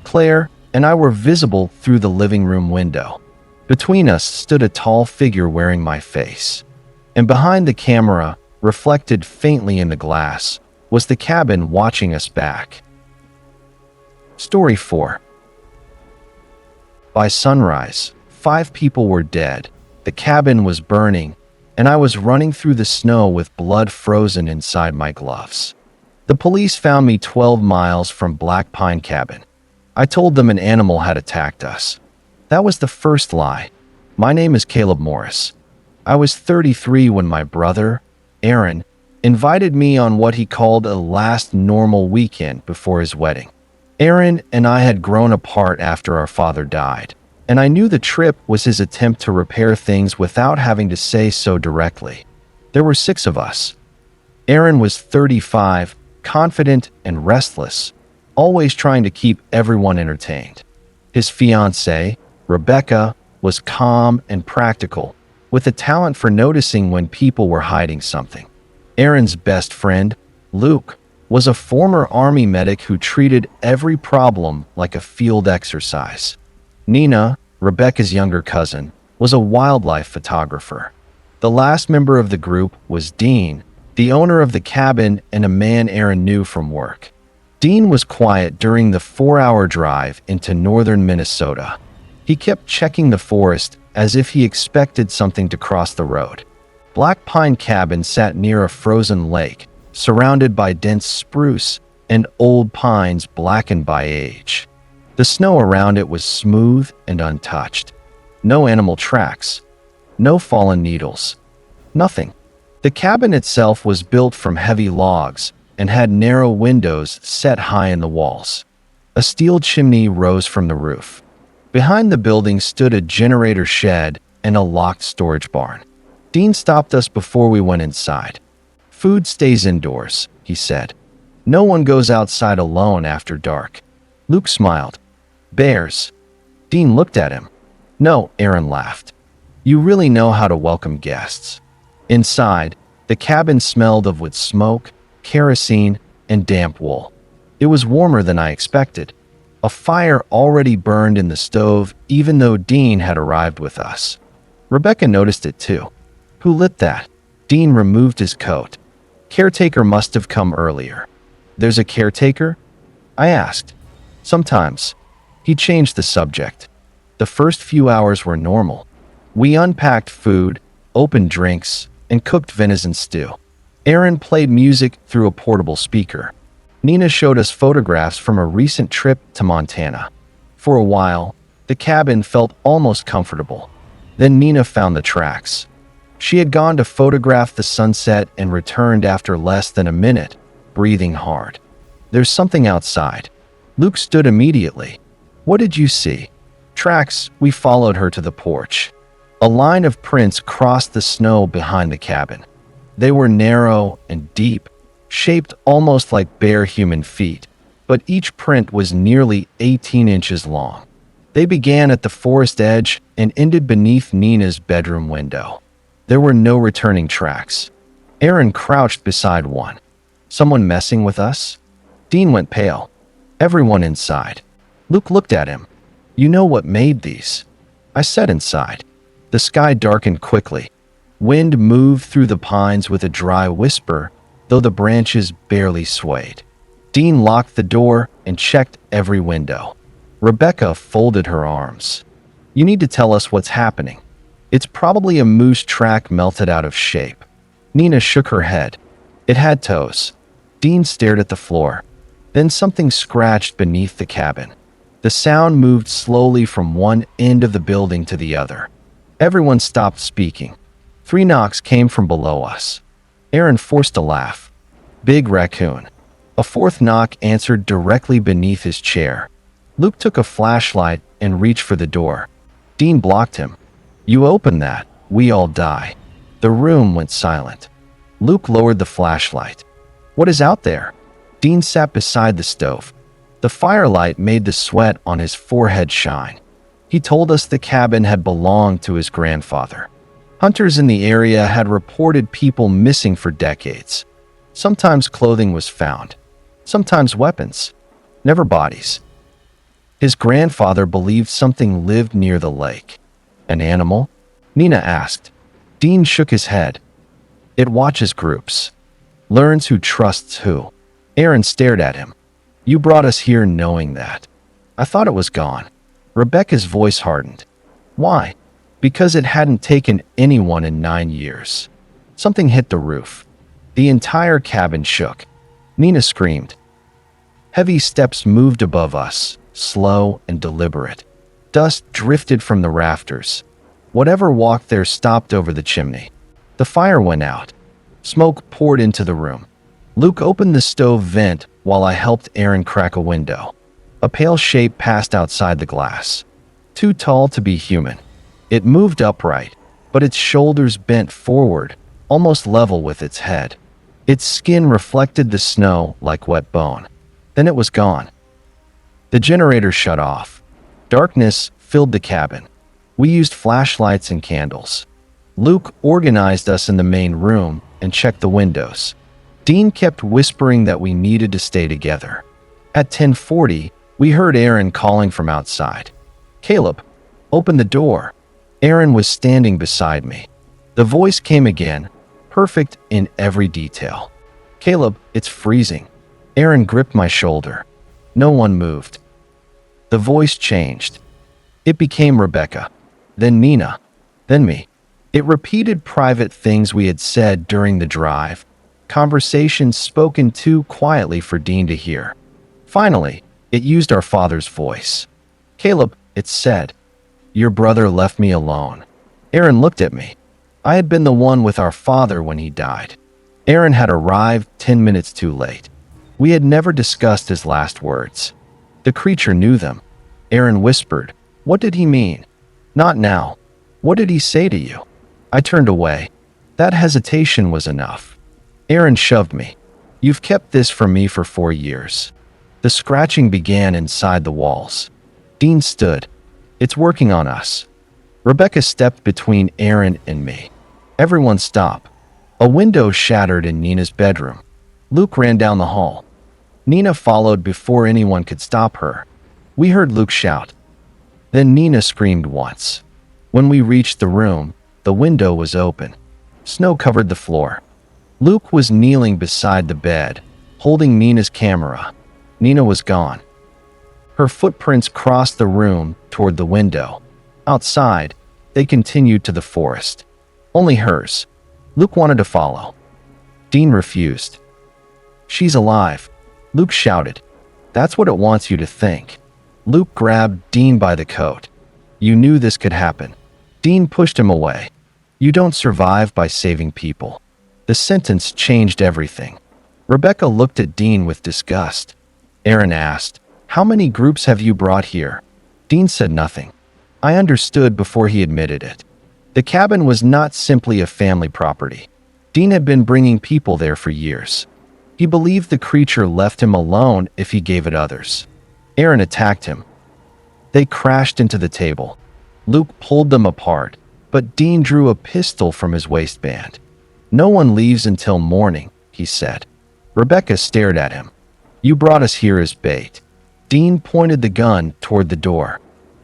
"Claire, and I were visible through the living room window. Between us stood a tall figure wearing my face, and behind the camera, reflected faintly in the glass, was the cabin watching us back. Story 4. By sunrise, 5 people were dead, the cabin was burning, and I was running through the snow with blood frozen inside my gloves. The police found me 12 miles from Black Pine Cabin. I told them an animal had attacked us. That was the first lie. My name is Caleb Morris. I was 33 when my brother, Aaron, invited me on what he called a last normal weekend before his wedding. Aaron and I had grown apart after our father died, and I knew the trip was his attempt to repair things without having to say so directly. There were 6 of us. Aaron was 35, confident and restless, always trying to keep everyone entertained. His fiancée, Rebecca, was calm and practical, with a talent for noticing when people were hiding something. Aaron's best friend, Luke, was a former Army medic who treated every problem like a field exercise. Nina, Rebecca's younger cousin, was a wildlife photographer. The last member of the group was Dean, the owner of the cabin and a man Aaron knew from work. Dean was quiet during the 4-hour drive into northern Minnesota. He kept checking the forest as if he expected something to cross the road. Black Pine Cabin sat near a frozen lake, surrounded by dense spruce and old pines blackened by age. The snow around it was smooth and untouched. No animal tracks, no fallen needles, nothing. The cabin itself was built from heavy logs and had narrow windows set high in the walls. A steel chimney rose from the roof. Behind the building stood a generator shed and a locked storage barn. Dean stopped us before we went inside. "Food stays indoors," he said. "No one goes outside alone after dark." Luke smiled. "Bears?" Dean looked at him. "No," Aaron laughed. "You really know how to welcome guests." Inside, the cabin smelled of wood smoke, kerosene, and damp wool. It was warmer than I expected. A fire already burned in the stove, even though Dean had arrived with us. Rebecca noticed it too. "Who lit that?" Dean removed his coat. "Caretaker must have come earlier." "There's a caretaker?" I asked. "Sometimes." He changed the subject. The first few hours were normal. We unpacked food, opened drinks, and cooked venison stew. Aaron played music through a portable speaker. Nina showed us photographs from a recent trip to Montana. For a while, the cabin felt almost comfortable. Then Nina found the tracks. She had gone to photograph the sunset and returned after less than a minute, breathing hard. "There's something outside." Luke stood immediately. "What did you see?" "Tracks." We followed her to the porch. A line of prints crossed the snow behind the cabin. They were narrow and deep, shaped almost like bare human feet, but each print was nearly 18 inches long. They began at the forest edge and ended beneath Nina's bedroom window. There were no returning tracks. Aaron crouched beside one. "Someone messing with us?" Dean went pale. "Everyone inside." Luke looked at him. "You know what made these?" I said inside. The sky darkened quickly. Wind moved through the pines with a dry whisper, though the branches barely swayed. Dean locked the door and checked every window. Rebecca folded her arms. "You need to tell us what's happening." "It's probably a moose track melted out of shape." Nina shook her head. "It had toes." Dean stared at the floor. Then something scratched beneath the cabin. The sound moved slowly from one end of the building to the other. Everyone stopped speaking. 3 knocks came from below us. Aaron forced a laugh. "Big raccoon." A 4th knock answered directly beneath his chair. Luke took a flashlight and reached for the door. Dean blocked him. "You open that, we all die." The room went silent. Luke lowered the flashlight. "What is out there?" Dean sat beside the stove. The firelight made the sweat on his forehead shine. He told us the cabin had belonged to his grandfather. Hunters in the area had reported people missing for decades. Sometimes clothing was found, sometimes weapons, never bodies. His grandfather believed something lived near the lake. An animal? Nina asked. Dean shook his head. It watches groups. Learns who trusts who. Aaron stared at him. You brought us here knowing that. I thought it was gone. Rebecca's voice hardened. Why? Because it hadn't taken anyone in 9 years. Something hit the roof. The entire cabin shook. Nina screamed. Heavy steps moved above us, slow and deliberate. Dust drifted from the rafters. Whatever walked there stopped over the chimney. The fire went out. Smoke poured into the room. Luke opened the stove vent while I helped Aaron crack a window. A pale shape passed outside the glass. Too tall to be human. It moved upright, but its shoulders bent forward, almost level with its head. Its skin reflected the snow like wet bone. Then it was gone. The generator shut off. Darkness filled the cabin. We used flashlights and candles. Luke organized us in the main room and checked the windows. Dean kept whispering that we needed to stay together. At 10:40, we heard Aaron calling from outside. Caleb, open the door. Aaron was standing beside me. The voice came again, perfect in every detail. Caleb, it's freezing. Aaron gripped my shoulder. No one moved. The voice changed. It became Rebecca, then Nina, then me. It repeated private things we had said during the drive, conversations spoken too quietly for Dean to hear. Finally, it used our father's voice. Caleb, it said, your brother left me alone. Aaron looked at me. I had been the one with our father when he died. Aaron had arrived 10 minutes too late. We had never discussed his last words. The creature knew them. Aaron whispered, what did he mean? Not now. What did he say to you? I turned away. That hesitation was enough. Aaron shoved me. You've kept this from me for 4 years. The scratching began inside the walls. Dean stood. It's working on us. Rebecca stepped between Aaron and me. Everyone stopped. A window shattered in Nina's bedroom. Luke ran down the hall. Nina followed before anyone could stop her. We heard Luke shout. Then Nina screamed once. When we reached the room, the window was open. Snow covered the floor. Luke was kneeling beside the bed, holding Nina's camera. Nina was gone. Her footprints crossed the room toward the window. Outside, they continued to the forest. Only hers. Luke wanted to follow. Dean refused. She's alive, Luke shouted. That's what it wants you to think. Luke grabbed Dean by the coat. You knew this could happen. Dean pushed him away. You don't survive by saving people. The sentence changed everything. Rebecca looked at Dean with disgust. Aaron asked, how many groups have you brought here? Dean said nothing. I understood before he admitted it. The cabin was not simply a family property. Dean had been bringing people there for years. He believed the creature left him alone if he gave it others. Aaron attacked him. They crashed into the table. Luke pulled them apart, but Dean drew a pistol from his waistband. No one leaves until morning, he said. Rebecca stared at him. You brought us here as bait. Dean pointed the gun toward the door.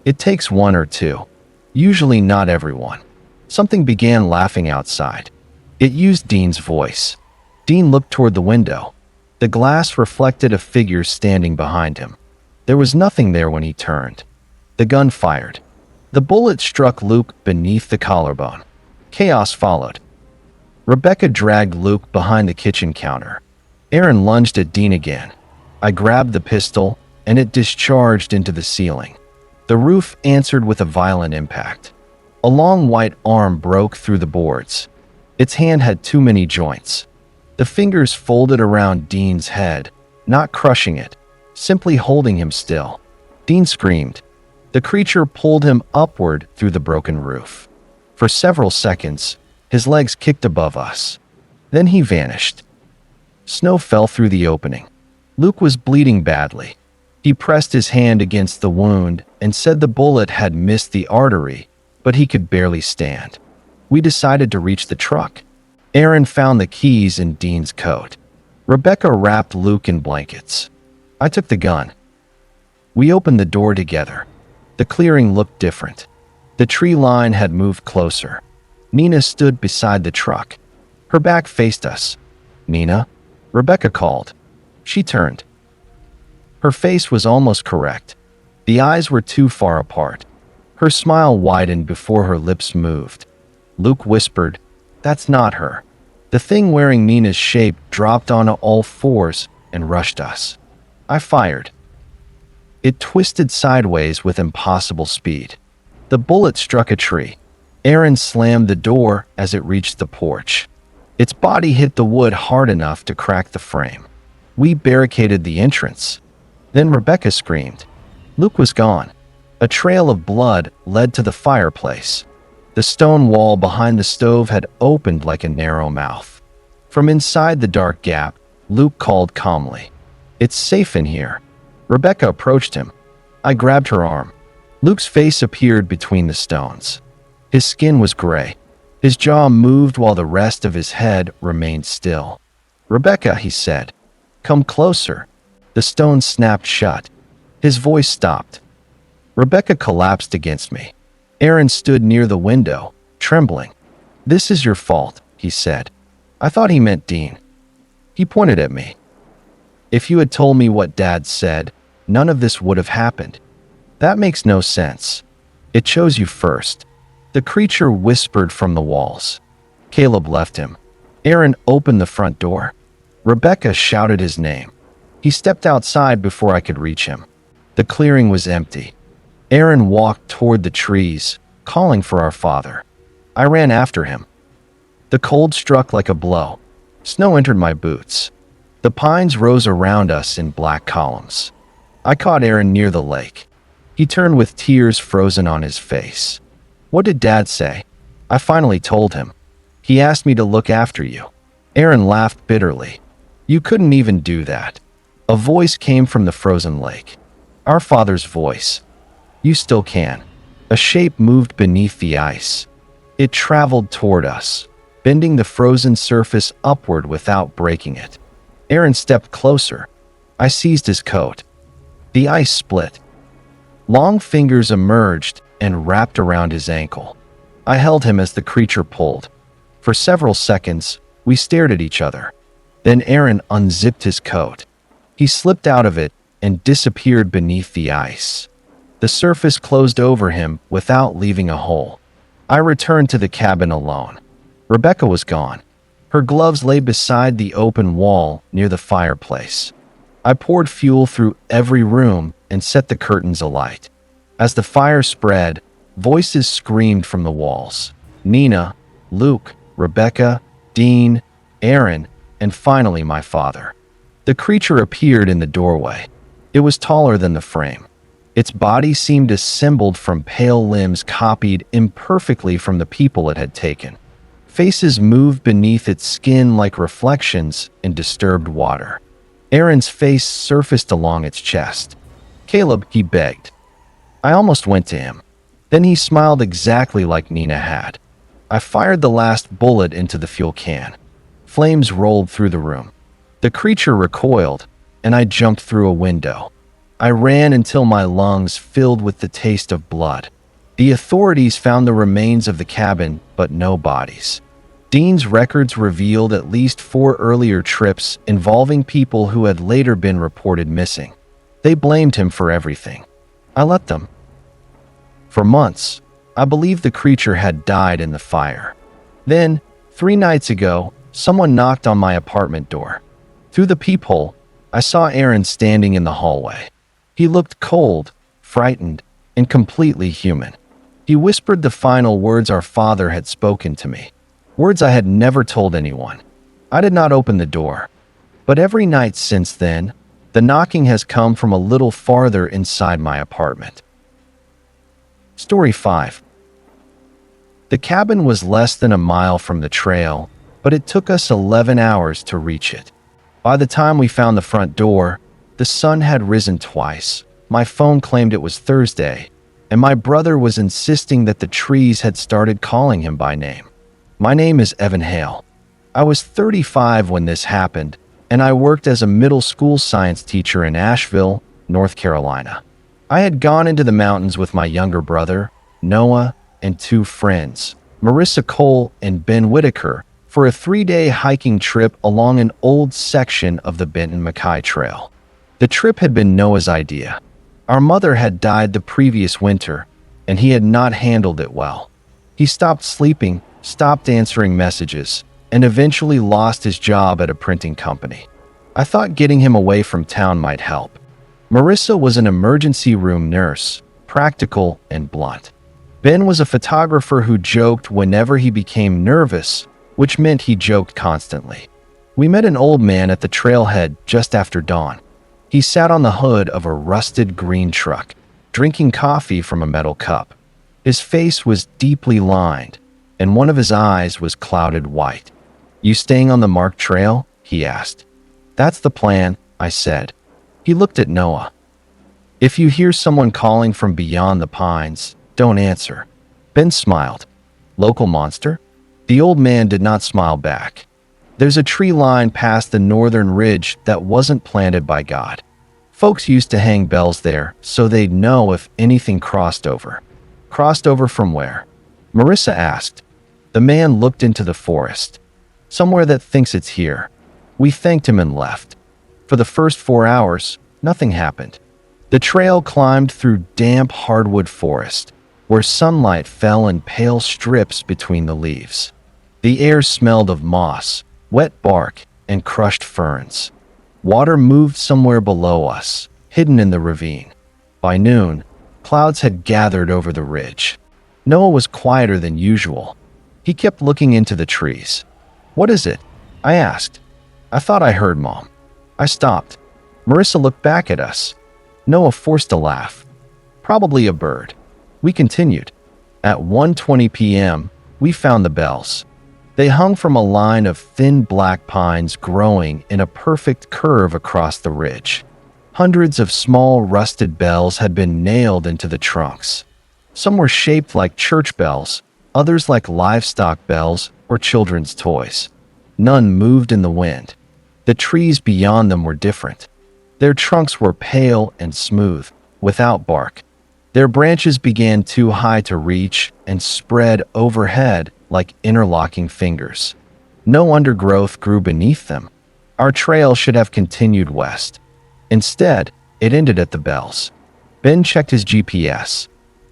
It takes one or two. Usually not everyone. Something began laughing outside. It used Dean's voice. Dean looked toward the window. The glass reflected a figure standing behind him. There was nothing there when he turned. The gun fired. The bullet struck Luke beneath the collarbone. Chaos followed. Rebecca dragged Luke behind the kitchen counter. Aaron lunged at Dean again. I grabbed the pistol, and it discharged into the ceiling. The roof answered with a violent impact. A long white arm broke through the boards. Its hand had too many joints. The fingers folded around Dean's head, not crushing it, simply holding him still. Dean screamed. The creature pulled him upward through the broken roof. For several seconds, his legs kicked above us. Then he vanished. Snow fell through the opening. Luke was bleeding badly. He pressed his hand against the wound and said the bullet had missed the artery, but he could barely stand. We decided to reach the truck. Aaron found the keys in Dean's coat. Rebecca wrapped Luke in blankets. I took the gun. We opened the door together. The clearing looked different. The tree line had moved closer. Nina stood beside the truck. Her back faced us. "Nina?" Rebecca called. She turned. Her face was almost correct. The eyes were too far apart. Her smile widened before her lips moved. Luke whispered, "That's not her." The thing wearing Nina's shape dropped onto all fours and rushed us. I fired. It twisted sideways with impossible speed. The bullet struck a tree. Aaron slammed the door as it reached the porch. Its body hit the wood hard enough to crack the frame. We barricaded the entrance. Then Rebecca screamed. Luke was gone. A trail of blood led to the fireplace. The stone wall behind the stove had opened like a narrow mouth. From inside the dark gap, Luke called calmly, "It's safe in here." Rebecca approached him. I grabbed her arm. Luke's face appeared between the stones. His skin was gray. His jaw moved while the rest of his head remained still. "Rebecca," he said, "come closer." The stone snapped shut. His voice stopped. Rebecca collapsed against me. Aaron stood near the window, trembling. "This is your fault," he said. I thought he meant Dean. He pointed at me. "If you had told me what Dad said, none of this would have happened." "That makes no sense. It chose you first." The creature whispered from the walls. Caleb left him. Aaron opened the front door. Rebecca shouted his name. He stepped outside before I could reach him. The clearing was empty. Aaron walked toward the trees, calling for our father. I ran after him. The cold struck like a blow. Snow entered my boots. The pines rose around us in black columns. I caught Aaron near the lake. He turned with tears frozen on his face. "What did Dad say?" I finally told him. "He asked me to look after you." Aaron laughed bitterly. "You couldn't even do that." A voice came from the frozen lake. Our father's voice. "You still can." A shape moved beneath the ice. It traveled toward us, bending the frozen surface upward without breaking it. Aaron stepped closer. I seized his coat. The ice split. Long fingers emerged and wrapped around his ankle. I held him as the creature pulled. For several seconds, we stared at each other. Then Aaron unzipped his coat. He slipped out of it and disappeared beneath the ice. The surface closed over him without leaving a hole. I returned to the cabin alone. Rebecca was gone. Her gloves lay beside the open wall near the fireplace. I poured fuel through every room and set the curtains alight. As the fire spread, voices screamed from the walls. Nina, Luke, Rebecca, Dean, Aaron, and finally my father. The creature appeared in the doorway. It was taller than the frame. Its body seemed assembled from pale limbs copied imperfectly from the people it had taken. Faces moved beneath its skin like reflections in disturbed water. Aaron's face surfaced along its chest. "Caleb," he begged. I almost went to him. Then he smiled exactly like Nina had. I fired the last bullet into the fuel can. Flames rolled through the room. The creature recoiled, and I jumped through a window. I ran until my lungs filled with the taste of blood. The authorities found the remains of the cabin, but no bodies. Dean's records revealed at least 4 earlier trips involving people who had later been reported missing. They blamed him for everything. I let them. For months, I believed the creature had died in the fire. Then, 3 nights ago, someone knocked on my apartment door. Through the peephole, I saw Aaron standing in the hallway. He looked cold, frightened, and completely human. He whispered the final words our father had spoken to me, words I had never told anyone. I did not open the door, but every night since then, the knocking has come from a little farther inside my apartment. Story 5. The cabin was less than a mile from the trail, but it took us 11 hours to reach it. By the time we found the front door, the sun had risen twice. My phone claimed it was Thursday, and my brother was insisting that the trees had started calling him by name. My name is Evan Hale. I was 35 when this happened, and I worked as a middle school science teacher in Asheville, North Carolina. I had gone into the mountains with my younger brother, Noah, and two friends, Marissa Cole and Ben Whitaker, for a 3-day hiking trip along an old section of the Benton Mackay Trail. The trip had been Noah's idea. Our mother had died the previous winter, and he had not handled it well. He stopped sleeping, stopped answering messages, and eventually lost his job at a printing company. I thought getting him away from town might help. Marissa was an emergency room nurse, practical and blunt. Ben was a photographer who joked whenever he became nervous, which meant he joked constantly. We met an old man at the trailhead just after dawn. He sat on the hood of a rusted green truck, drinking coffee from a metal cup. His face was deeply lined, and one of his eyes was clouded white. "You staying on the marked trail?" he asked. "That's the plan," I said. He looked at Noah. "If you hear someone calling from beyond the pines, don't answer." Ben smiled. "Local monster?" The old man did not smile back. "There's a tree line past the northern ridge that wasn't planted by God. Folks used to hang bells there so they'd know if anything crossed over." "Crossed over from where?" Marissa asked. The man looked into the forest. "Somewhere that thinks it's here." We thanked him and left. For the first 4 hours, nothing happened. The trail climbed through damp hardwood forest, where sunlight fell in pale strips between the leaves. The air smelled of moss, wet bark, and crushed ferns. Water moved somewhere below us, hidden in the ravine. By noon, clouds had gathered over the ridge. Noah was quieter than usual. He kept looking into the trees. "What is it?" I asked. "I thought I heard Mom." I stopped. Marissa looked back at us. Noah forced a laugh. "Probably a bird." We continued. At 1:20 p.m., we found the bells. They hung from a line of thin black pines growing in a perfect curve across the ridge. Hundreds of small rusted bells had been nailed into the trunks. Some were shaped like church bells, others like livestock bells or children's toys. None moved in the wind. The trees beyond them were different. Their trunks were pale and smooth, without bark. Their branches began too high to reach and spread overhead like interlocking fingers. No undergrowth grew beneath them. Our trail should have continued west. Instead, it ended at the bells. Ben checked his GPS.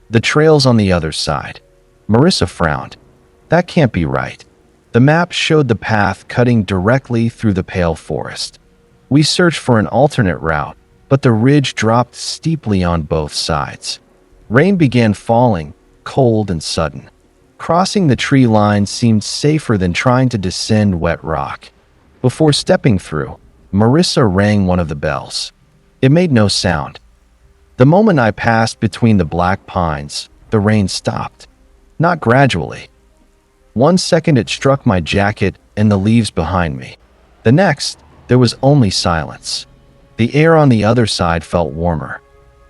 "The trail's on the other side." Marissa frowned. "That can't be right." The map showed the path cutting directly through the pale forest. We searched for an alternate route, but the ridge dropped steeply on both sides. Rain began falling, cold and sudden. Crossing the tree line seemed safer than trying to descend wet rock. Before stepping through, Marissa rang one of the bells. It made no sound. The moment I passed between the black pines, the rain stopped. Not gradually. 1 second it struck my jacket and the leaves behind me. The next, there was only silence. The air on the other side felt warmer.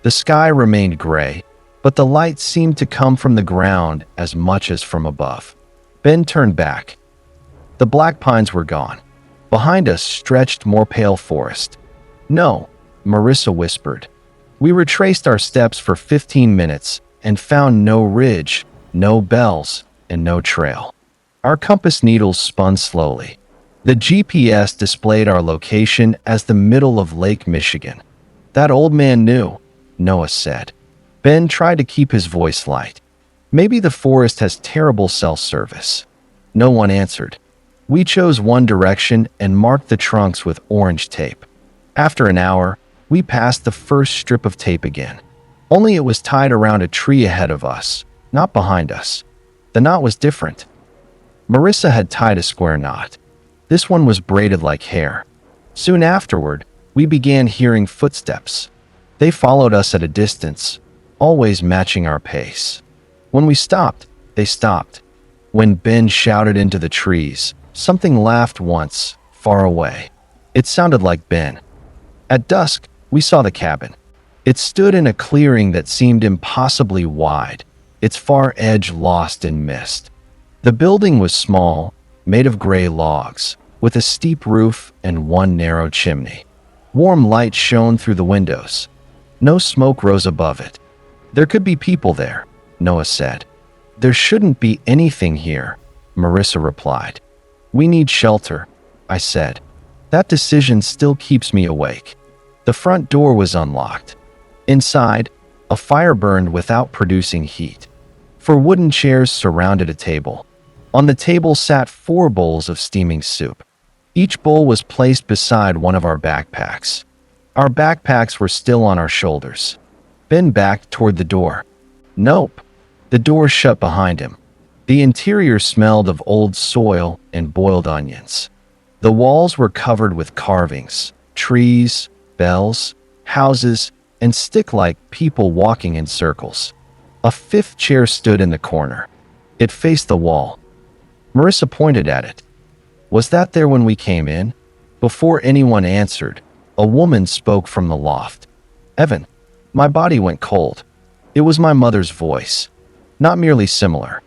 The sky remained gray, but the light seemed to come from the ground as much as from above. Ben turned back. The black pines were gone. Behind us stretched more pale forest. "No," Marissa whispered. We retraced our steps for 15 minutes and found no ridge, no bells, and no trail. Our compass needles spun slowly. The GPS displayed our location as the middle of Lake Michigan. "That old man knew," Noah said. Ben tried to keep his voice light. "Maybe the forest has terrible cell service." No one answered. We chose one direction and marked the trunks with orange tape. After an hour, we passed the first strip of tape again. Only it was tied around a tree ahead of us, not behind us. The knot was different. Marissa had tied a square knot. This one was braided like hair. Soon afterward, we began hearing footsteps. They followed us at a distance, always matching our pace. When we stopped, they stopped. When Ben shouted into the trees, something laughed once, far away. It sounded like Ben. At dusk, we saw the cabin. It stood in a clearing that seemed impossibly wide, its far edge lost in mist. The building was small, made of gray logs, with a steep roof and one narrow chimney. Warm light shone through the windows. No smoke rose above it. There could be people there, Noah said. There shouldn't be anything here, Marissa replied. We need shelter, I said. That decision still keeps me awake. The front door was unlocked. Inside, a fire burned without producing heat. 4 wooden chairs surrounded a table. On the table sat 4 bowls of steaming soup. Each bowl was placed beside one of our backpacks. Our backpacks were still on our shoulders. Ben backed toward the door. Nope. The door shut behind him. The interior smelled of old soil and boiled onions. The walls were covered with carvings, trees, bells, houses, and stick-like people walking in circles. A 5th chair stood in the corner. It faced the wall. Marissa pointed at it. Was that there when we came in? Before anyone answered, a woman spoke from the loft. Evan, my body went cold. It was my mother's voice. Not merely similar.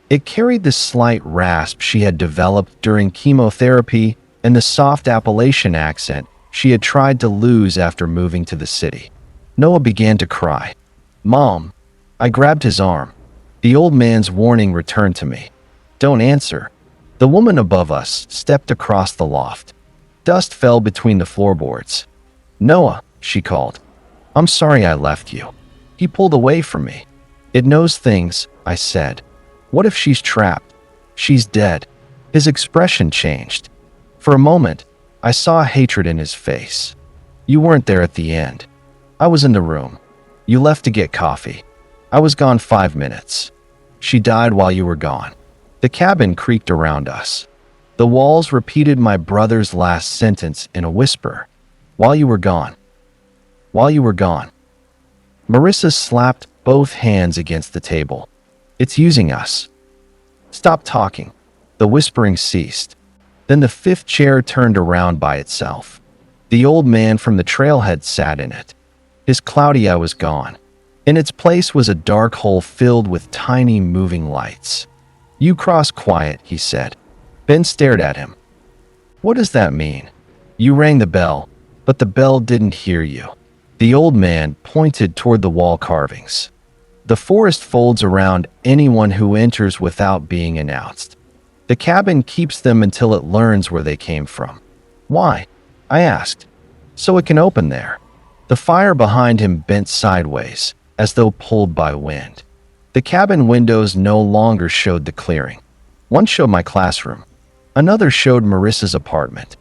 It carried the slight rasp she had developed during chemotherapy and the soft Appalachian accent she had tried to lose after moving to the city. Noah began to cry. Mom. I grabbed his arm. The old man's warning returned to me. Don't answer. The woman above us stepped across the loft. Dust fell between the floorboards. Noah, she called. I'm sorry I left you. He pulled away from me. It knows things, I said. What if she's trapped? She's dead. His expression changed. For a moment, I saw hatred in his face. You weren't there at the end. I was in the room. You left to get coffee. I was gone 5 minutes. She died while you were gone. The cabin creaked around us. The walls repeated my brother's last sentence in a whisper. While you were gone. While you were gone. Marissa slapped both hands against the table. It's using us. Stop talking. The whispering ceased. Then the 5th chair turned around by itself. The old man from the trailhead sat in it. His cloudy eye was gone. In its place was a dark hole filled with tiny moving lights. You cross quiet, he said. Ben stared at him. What does that mean? You rang the bell, but the bell didn't hear you. The old man pointed toward the wall carvings. The forest folds around anyone who enters without being announced. The cabin keeps them until it learns where they came from. Why? I asked. So it can open there. The fire behind him bent sideways, as though pulled by wind. The cabin windows no longer showed the clearing. One showed my classroom. Another showed Marissa's apartment.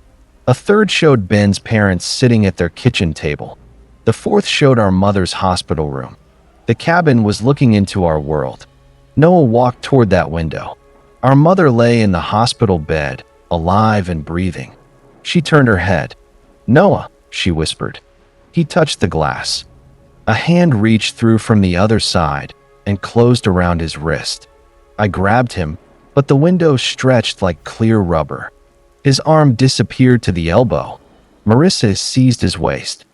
A third showed Ben's parents sitting at their kitchen table. The 4th showed our mother's hospital room. The cabin was looking into our world. Noah walked toward that window. Our mother lay in the hospital bed, alive and breathing. She turned her head. Noah, she whispered. He touched the glass. A hand reached through from the other side and closed around his wrist. I grabbed him, but the window stretched like clear rubber. His arm disappeared to the elbow. Marissa seized his waist.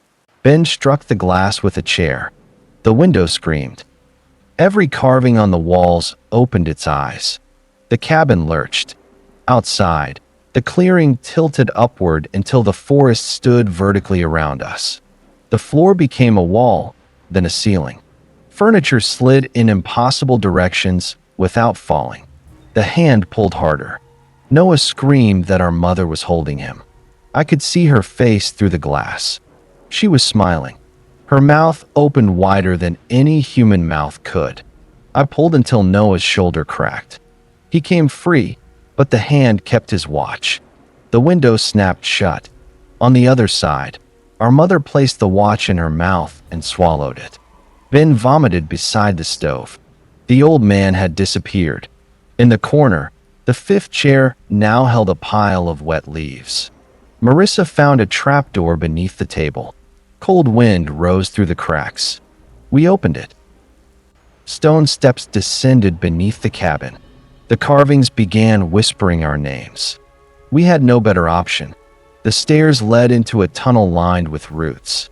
Ben struck the glass with a chair. The window screamed. Every carving on the walls opened its eyes. The cabin lurched. Outside, the clearing tilted upward until the forest stood vertically around us. The floor became a wall, then a ceiling. Furniture slid in impossible directions without falling. The hand pulled harder. Noah screamed that our mother was holding him. I could see her face through the glass. She was smiling. Her mouth opened wider than any human mouth could. I pulled until Noah's shoulder cracked. He came free, but the hand kept his watch. The window snapped shut. On the other side, our mother placed the watch in her mouth and swallowed it. Ben vomited beside the stove. The old man had disappeared. In the corner, the 5th chair now held a pile of wet leaves. Marissa found a trapdoor beneath the table. Cold wind rose through the cracks. We opened it. Stone steps descended beneath the cabin. The carvings began whispering our names. We had no better option. The stairs led into a tunnel lined with roots.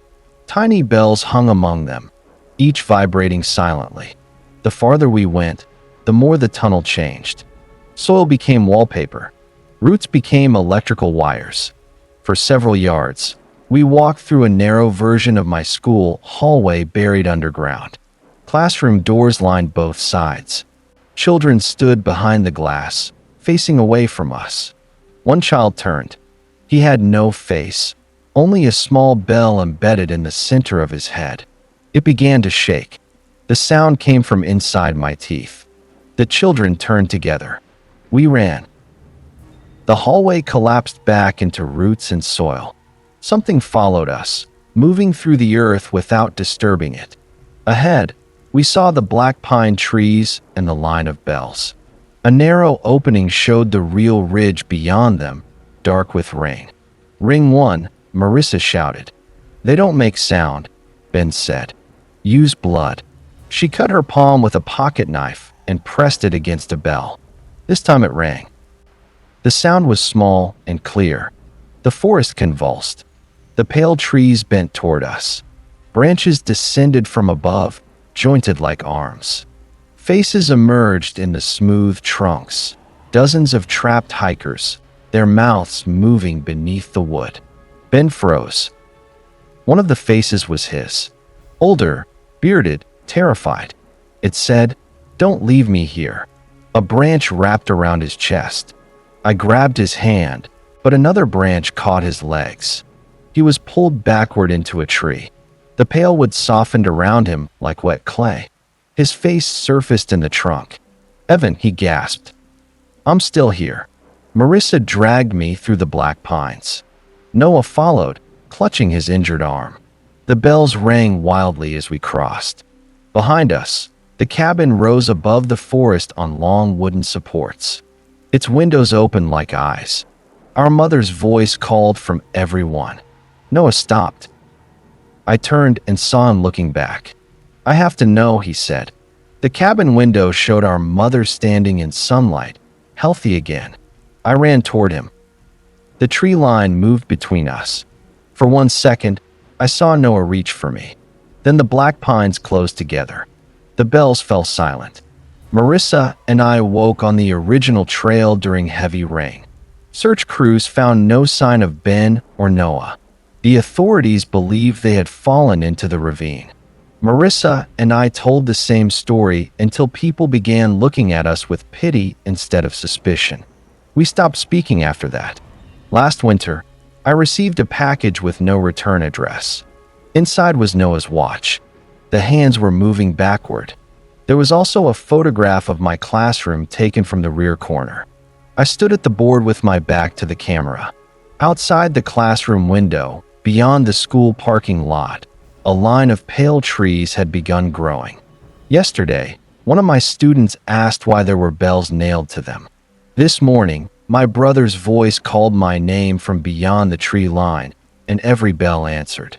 Tiny bells hung among them, each vibrating silently. The farther we went, the more the tunnel changed. Soil became wallpaper. Roots became electrical wires. For several yards, We walked through a narrow version of my school hallway buried underground. Classroom doors lined both sides. Children stood behind the glass, facing away from us. One child turned. He had no face, only a small bell embedded in the center of his head. It began to shake. The sound came from inside my teeth. The children turned together. We ran. The hallway collapsed back into roots and soil. Something followed us, moving through the earth without disturbing it. Ahead, we saw the black pine trees and the line of bells. A narrow opening showed the real ridge beyond them, dark with rain. "Ring 1, Marissa shouted. "They don't make sound," Ben said. "Use blood." She cut her palm with a pocket knife and pressed it against a bell. This time it rang. The sound was small and clear. The forest convulsed. The pale trees bent toward us. Branches descended from above, jointed like arms. Faces emerged in the smooth trunks. Dozens of trapped hikers, their mouths moving beneath the wood. Ben froze. One of the faces was his. Older, bearded, terrified. It said, "Don't leave me here." A branch wrapped around his chest. I grabbed his hand, but another branch caught his legs. He was pulled backward into a tree. The pale wood softened around him like wet clay. His face surfaced in the trunk. "Evan," he gasped. "I'm still here." Marissa dragged me through the black pines. Noah followed, clutching his injured arm. The bells rang wildly as we crossed. Behind us, the cabin rose above the forest on long wooden supports. Its windows opened like eyes. Our mother's voice called from everyone. Noah stopped. I turned and saw him looking back. "I have to know," he said. The cabin window showed our mother standing in sunlight, healthy again. I ran toward him. The tree line moved between us. For 1 second, I saw Noah reach for me. Then the black pines closed together. The bells fell silent. Marissa and I woke on the original trail during heavy rain. Search crews found no sign of Ben or Noah. The authorities believed they had fallen into the ravine. Marissa and I told the same story until people began looking at us with pity instead of suspicion. We stopped speaking after that. Last winter, I received a package with no return address. Inside was Noah's watch. The hands were moving backward. There was also a photograph of my classroom taken from the rear corner. I stood at the board with my back to the camera. Outside the classroom window, beyond the school parking lot, a line of pale trees had begun growing. Yesterday, one of my students asked why there were bells nailed to them. This morning, my brother's voice called my name from beyond the tree line, and every bell answered.